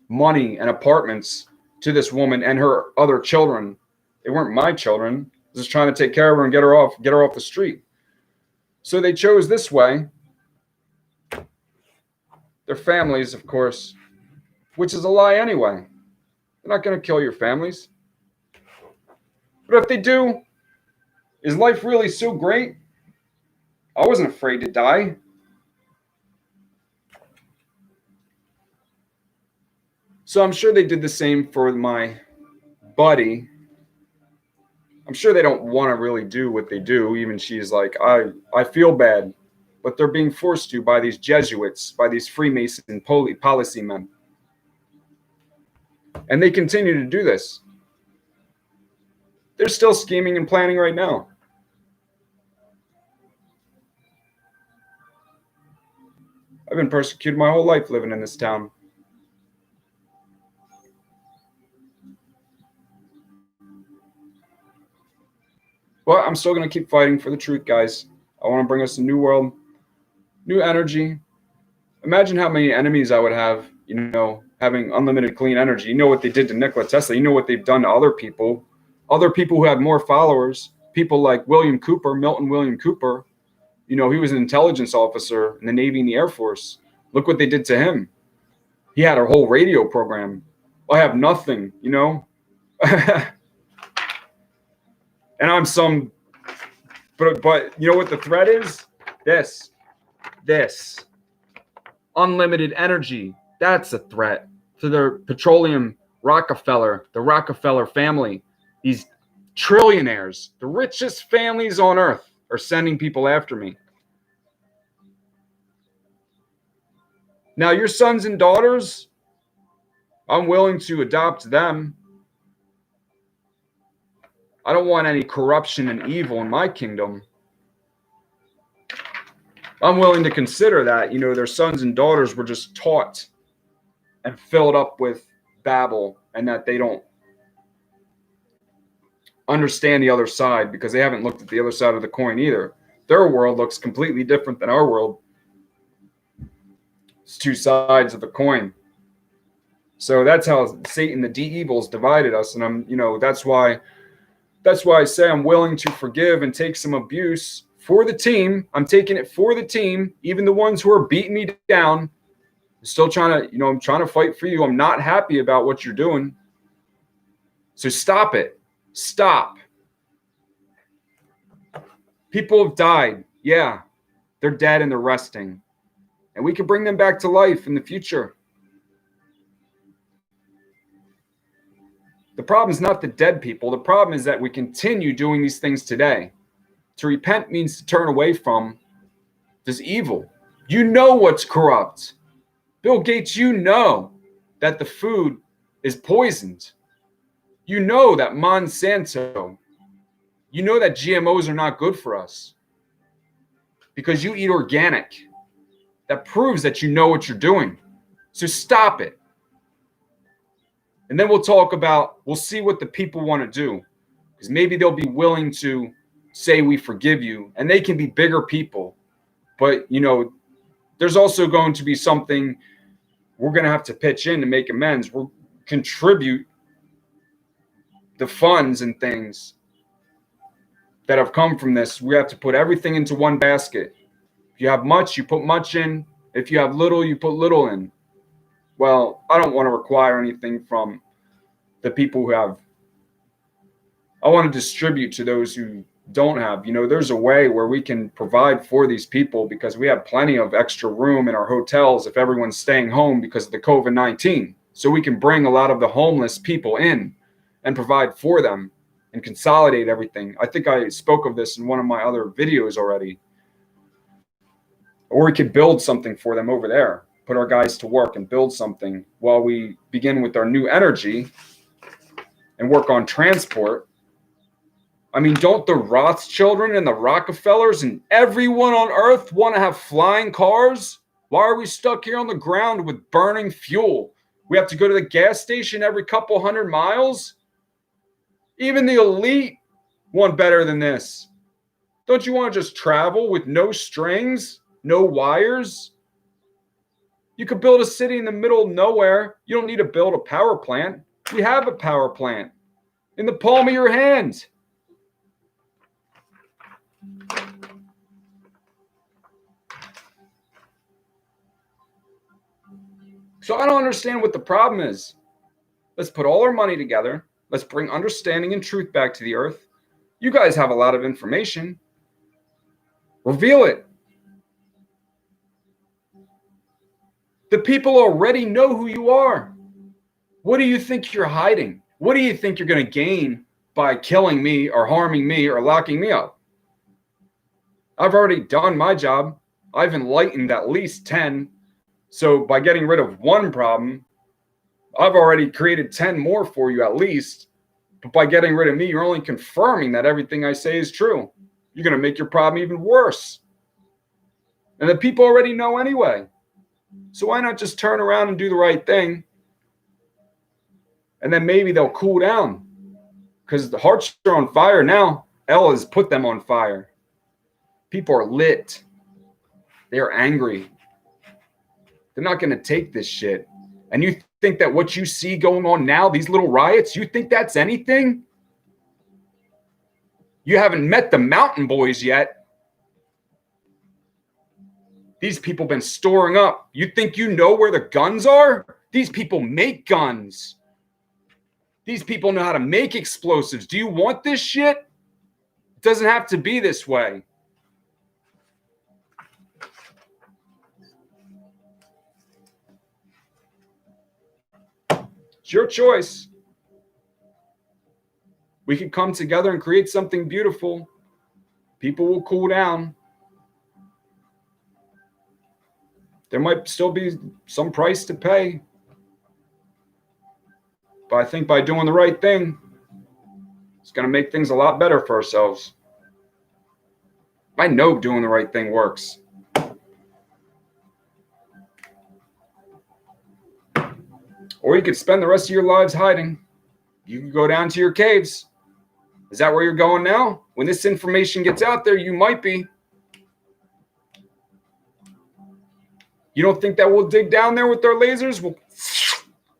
money and apartments to this woman and her other children. They weren't my children. I was just trying to take care of her and get her off the street. So they chose this way. Their families, of course, which is a lie anyway. They're not going to kill your families. But if they do, is life really so great? I wasn't afraid to die. So I'm sure they did the same for my buddy. I'm sure they don't want to really do what they do. Even she's like, I feel bad. But they're being forced to by these Jesuits, by these Freemason policy men. And they continue to do this. They're still scheming and planning right now. I've been persecuted my whole life living in this town. But I'm still going to keep fighting for the truth, guys. I want to bring us a new world, new energy. Imagine how many enemies I would have, having unlimited clean energy. You know what they did to Nikola Tesla. You know what they've done to other people who have more followers, people like Milton William Cooper. He was an intelligence officer in the Navy and the Air Force. Look what they did to him. He had a whole radio program. I have nothing, And I'm but you know what the threat is? This unlimited energy. That's a threat to the the Rockefeller family. These trillionaires, the richest families on earth, are sending people after me. Now, your sons and daughters, I'm willing to adopt them. I don't want any corruption and evil in my kingdom. I'm willing to consider that, their sons and daughters were just taught and filled up with babble, and that they don't understand the other side because they haven't looked at the other side of the coin either. Their world looks completely different than our world. It's two sides of the coin. So that's how Satan, the D-evils, divided us. And that's why I say I'm willing to forgive and take some abuse for the team. I'm taking it for the team, even the ones who are beating me down. I'm still trying to, I'm trying to fight for you. I'm not happy about what you're doing. So stop it. Stop. People have died. Yeah, they're dead and they're resting. And we can bring them back to life in the future. The problem is not the dead people. The problem is that we continue doing these things today. To repent means to turn away from this evil. You know what's corrupt. Bill Gates, you know that the food is poisoned. You know that Monsanto, you know that GMOs are not good for us because you eat organic. That proves that you know what you're doing. So stop it. And then we'll see what the people want to do. Because maybe they'll be willing to say, we forgive you. And they can be bigger people. But, there's also going to be something we're going to have to pitch in to make amends. We'll contribute the funds and things that have come from this. We have to put everything into one basket. If you have much, you put much in. If you have little, you put little in. Well, I don't want to require anything from the people who have. I want to distribute to those who don't have. There's a way where we can provide for these people because we have plenty of extra room in our hotels if everyone's staying home because of the COVID-19. So we can bring a lot of the homeless people in and provide for them and consolidate everything. I think I spoke of this in one of my other videos already. Or we could build something for them over there, put our guys to work and build something while we begin with our new energy and work on transport. I mean, don't the Rothschilds and the Rockefellers and everyone on earth want to have flying cars? Why are we stuck here on the ground with burning fuel? We have to go to the gas station every couple 100 miles? Even the elite want better than this. Don't you want to just travel with no strings, no wires? You could build a city in the middle of nowhere. You don't need to build a power plant. We have a power plant in the palm of your hand. So I don't understand what the problem is. Let's put all our money together. Let's bring understanding and truth back to the earth. You guys have a lot of information. Reveal it. The people already know who you are. What do you think you're hiding? What do you think you're going to gain by killing me or harming me or locking me up? I've already done my job. I've enlightened at least 10. So by getting rid of one problem, I've already created 10 more for you at least. But by getting rid of me, you're only confirming that everything I say is true. You're going to make your problem even worse. And the people already know anyway. So why not just turn around and do the right thing? And then maybe they'll cool down. Because the hearts are on fire now. El has put them on fire. People are lit. They are angry. They're not going to take this shit. And you think that what you see going on now, these little riots, you think that's anything? You haven't met the mountain boys yet. These people have been storing up. You think you know where the guns are? These people make guns. These people know how to make explosives. Do you want this shit? It doesn't have to be this way. It's your choice. We can come together and create something beautiful. People will cool down. There might still be some price to pay. But I think by doing the right thing, it's going to make things a lot better for ourselves. I know doing the right thing works. Or you could spend the rest of your lives hiding. You could go down to your caves. Is that where you're going now? When this information gets out there, you might be. You don't think that we'll dig down there with our lasers? We'll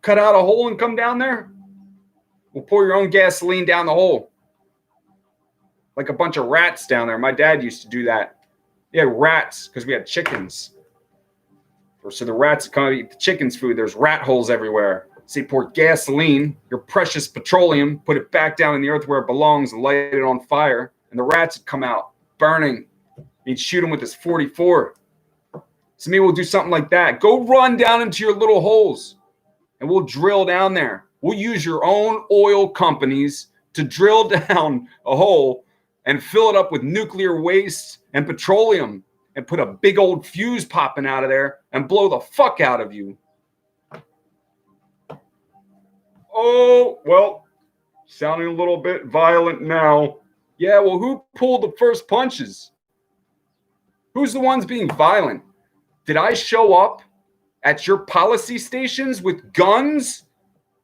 cut out a hole and come down there? We'll pour your own gasoline down the hole. Like a bunch of rats down there. My dad used to do that. He had rats because we had chickens. So the rats come eat the chicken's food. There's rat holes everywhere. Say pour gasoline, your precious petroleum, put it back down in the earth where it belongs and light it on fire, and the rats would come out burning. He'd shoot them with his 44. So maybe we'll do something like that. Go run down into your little holes and we'll drill down there. We'll use your own oil companies to drill down a hole and fill it up with nuclear waste and petroleum and put a big old fuse popping out of there and blow the fuck out of you. Oh, well, sounding a little bit violent now. Yeah, well, who pulled the first punches? Who's the ones being violent? Did I show up at your policy stations with guns?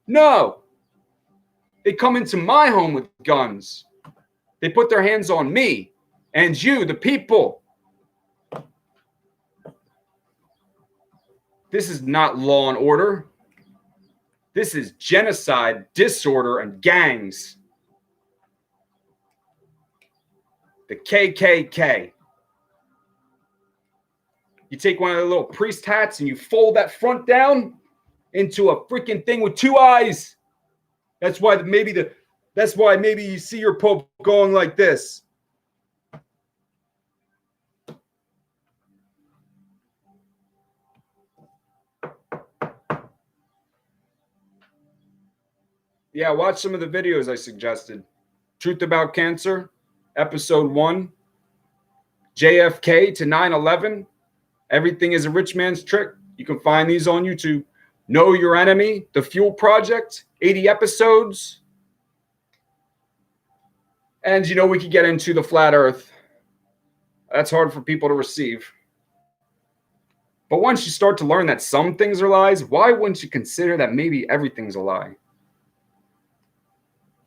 No. They come into my home with guns. They put their hands on me and you, the people. This is not law and order. This is genocide, disorder, and gangs. The KKK. You take one of the little priest hats and you fold that front down into a freaking thing with two eyes. That's why maybe you see your Pope going like this. Yeah, watch some of the videos I suggested. Truth About Cancer, Episode 1, JFK to 9/11. Everything is a rich man's trick. You can find these on YouTube. Know Your Enemy, The Fuel Project, 80 episodes. And, we could get into the flat earth. That's hard for people to receive. But once you start to learn that some things are lies, why wouldn't you consider that maybe everything's a lie?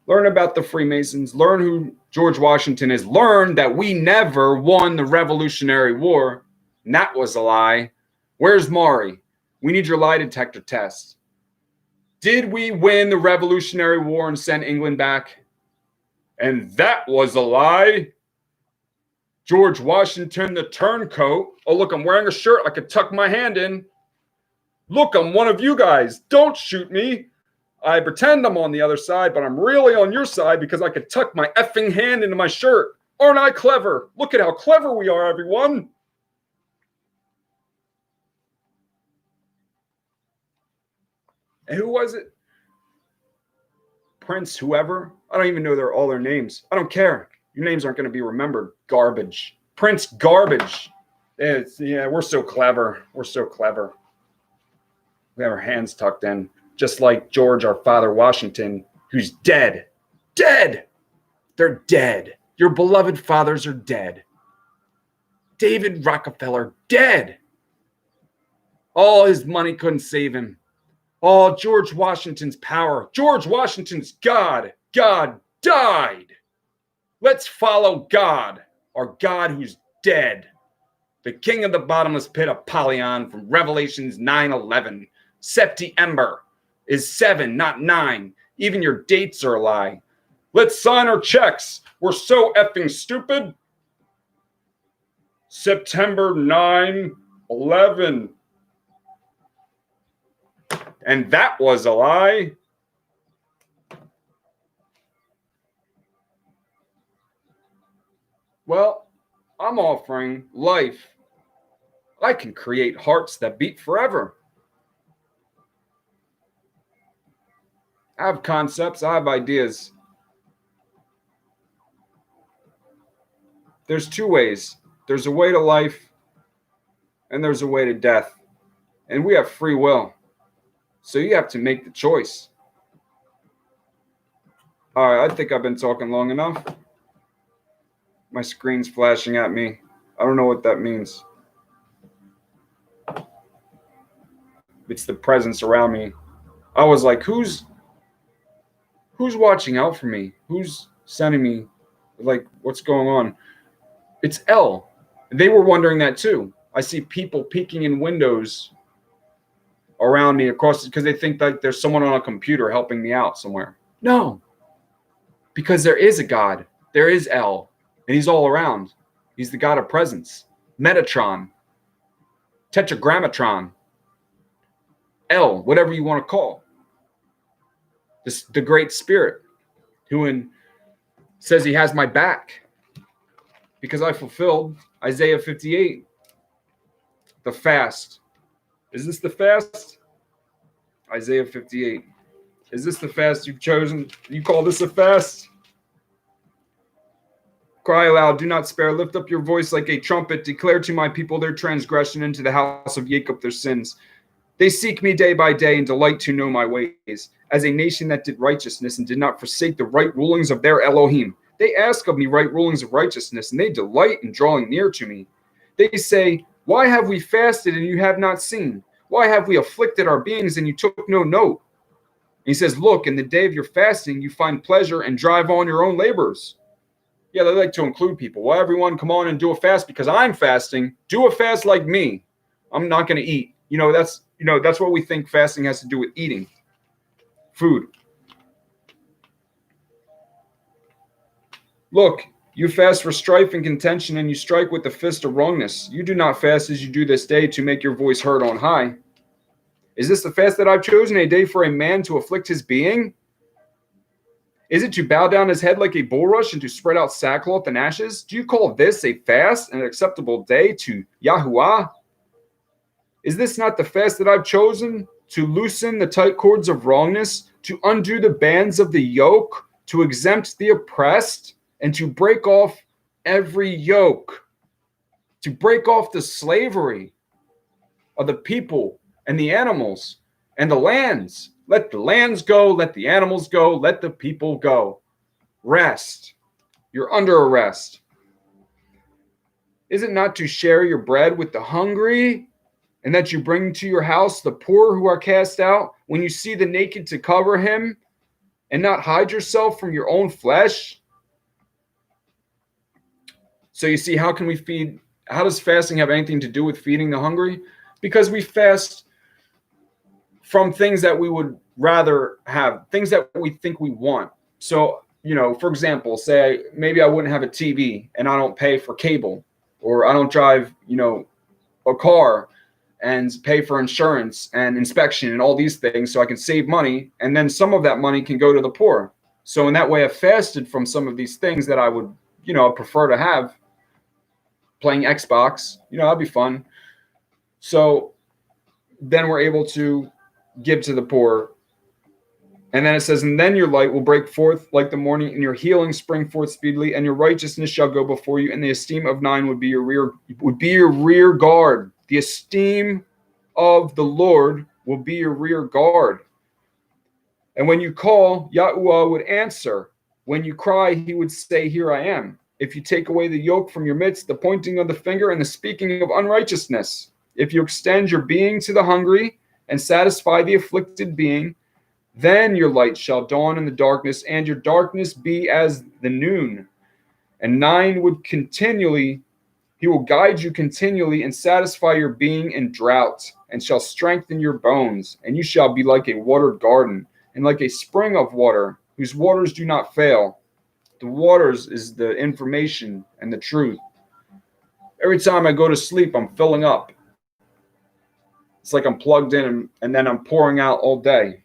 Learn about the Freemasons. Learn who George Washington is. Learn that we never won the Revolutionary War. And that was a lie. Where's Maury? We need your lie detector test. Did we win the Revolutionary War and send England back? And that was a lie. George Washington, the turncoat. Oh, look, I'm wearing a shirt. I could tuck my hand in. Look, I'm one of you guys. Don't shoot me. I pretend I'm on the other side, but I'm really on your side because I could tuck my effing hand into my shirt. Aren't I clever? Look at how clever we are, everyone. And who was it? Prince whoever? I don't even know all their names. I don't care. Your names aren't going to be remembered. Garbage. Prince Garbage. We're so clever. We're so clever. We have our hands tucked in. Just like George, our father, Washington, who's dead. Dead! They're dead. Your beloved fathers are dead. David Rockefeller, dead. All his money couldn't save him. All George Washington's power. George Washington's God. God died. Let's follow God, our God who's dead. The king of the bottomless pit, Apollyon, from Revelations 9:11. September is 7, not 9. Even your dates are a lie. Let's sign our checks. We're so effing stupid. September 9/11. And that was a lie. Well, I'm offering life. I can create hearts that beat forever. I have concepts. I have ideas. There's two ways. There's a way to life and there's a way to death. And we have free will. So you have to make the choice. All right, I think I've been talking long enough. My screen's flashing at me. I don't know what that means. It's the presence around me. I was like, who's watching out for me? Who's sending me? Like, what's going on? It's L. They were wondering that too. I see people peeking in windows around me across because they think like there's someone on a computer helping me out somewhere. No. Because there is a God. There is L. And he's all around. He's the God of presence. Metatron. Tetragrammatron. L, whatever you want to call. the Great Spirit, who says he has my back because I fulfilled Isaiah 58, the fast. Is this the fast? Isaiah 58. Is this the fast you've chosen? You call this a fast? Cry aloud, do not spare. Lift up your voice like a trumpet. Declare to my people their transgression, and to the house of Jacob their sins. They seek me day by day and delight to know my ways, as a nation that did righteousness and did not forsake the right rulings of their Elohim. They ask of me right rulings of righteousness, and they delight in drawing near to me. They say, why have we fasted and you have not seen? Why have we afflicted our beings and you took no note? And he says, look, in the day of your fasting, you find pleasure and drive on your own labors. Yeah, they like to include people. Well, everyone come on and do a fast because I'm fasting. Do a fast like me. I'm not going to eat. That's what we think fasting has to do with eating. Food. Look, you fast for strife and contention, and you strike with the fist of wrongness. You do not fast as you do this day to make your voice heard on high. Is this the fast that I've chosen, a day for a man to afflict his being? Is it to bow down his head like a bulrush and to spread out sackcloth and ashes? Do you call this a fast, an acceptable day to Yahuwah? Is this not the fast that I've chosen, to loosen the tight cords of wrongness, to undo the bands of the yoke, to exempt the oppressed, and to break off every yoke, to break off the slavery of the people and the animals and the lands? Let the lands go, let the animals go, let the people go. Rest. You're under arrest. Is it not to share your bread with the hungry, and that you bring to your house the poor who are cast out? When you see the naked, to cover him, and not hide yourself from your own flesh? So you see, how can we feed? How does fasting have anything to do with feeding the hungry? Because we fast from things that we would rather have, things that we think we want. So, for example, say maybe I wouldn't have a TV and I don't pay for cable, or I don't drive, a car and pay for insurance and inspection and all these things, so I can save money, and then some of that money can go to the poor. So in that way, I've fasted from some of these things that I would, prefer to have. Playing Xbox, that'd be fun. So then we're able to give to the poor. And then it says, and then your light will break forth like the morning, and your healing spring forth speedily, and your righteousness shall go before you, and the esteem of 9 would be your rear guard. The esteem of the Lord will be your rear guard. And when you call, Yahuwah would answer. When you cry, he would say, here I am. If you take away the yoke from your midst, the pointing of the finger and the speaking of unrighteousness, if you extend your being to the hungry and satisfy the afflicted being, then your light shall dawn in the darkness, and your darkness be as the noon. And 9 would continually, he will guide you continually and satisfy your being in drought, and shall strengthen your bones. And you shall be like a watered garden, and like a spring of water, whose waters do not fail. The waters is the information and the truth. Every time I go to sleep, I'm filling up. It's like I'm plugged in, and then I'm pouring out all day.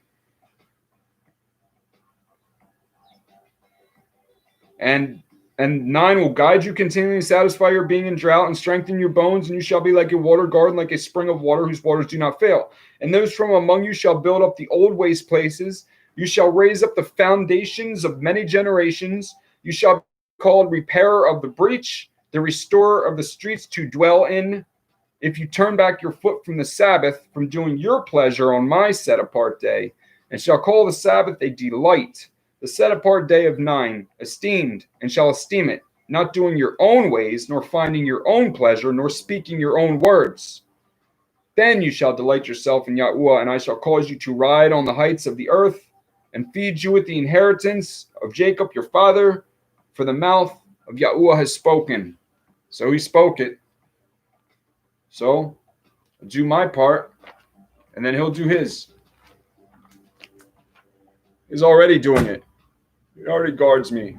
And 9 will guide you continually, satisfy your being in drought, and strengthen your bones, and you shall be like a watered garden, like a spring of water, whose waters do not fail. And those from among you shall build up the old waste places. You shall raise up the foundations of many generations. You shall be called repairer of the breach, the restorer of the streets to dwell in. If you turn back your foot from the Sabbath, from doing your pleasure on my set apart day, and shall call the Sabbath a delight, the set apart day of 9, esteemed, and shall esteem it, not doing your own ways, nor finding your own pleasure, nor speaking your own words. Then you shall delight yourself in Yahuwah, and I shall cause you to ride on the heights of the earth, and feed you with the inheritance of Jacob your father, for the mouth of Yahuwah has spoken. So he spoke it. So I'll do my part, and then he'll do his. He's already doing it. He already guards me.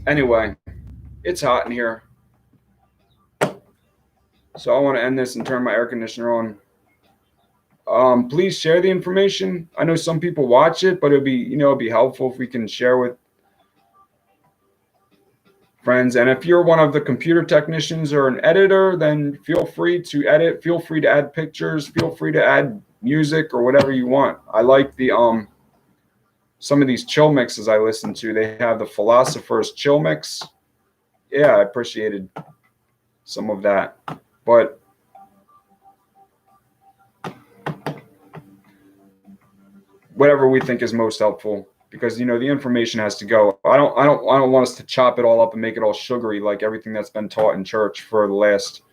Anyway, it's hot in here. So I want to end this and turn my air conditioner on. please share the information. I know some people watch it, but it'd be helpful if we can share with friends. And if you're one of the computer technicians or an editor, then feel free to edit, feel free to add pictures, feel free to add music or whatever you want. I like the some of these chill mixes I listen to. They have the Philosopher's chill mix. Yeah, I appreciated some of that. But whatever we think is most helpful, because the information has to go. I don't want us to chop it all up and make it all sugary like everything that's been taught in church for the last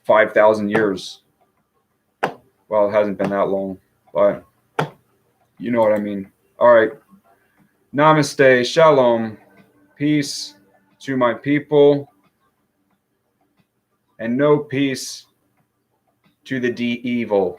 5,000 years. Well, it hasn't been that long, but you know what I mean. All right. Namaste, shalom, peace to my people, and no peace to the evil.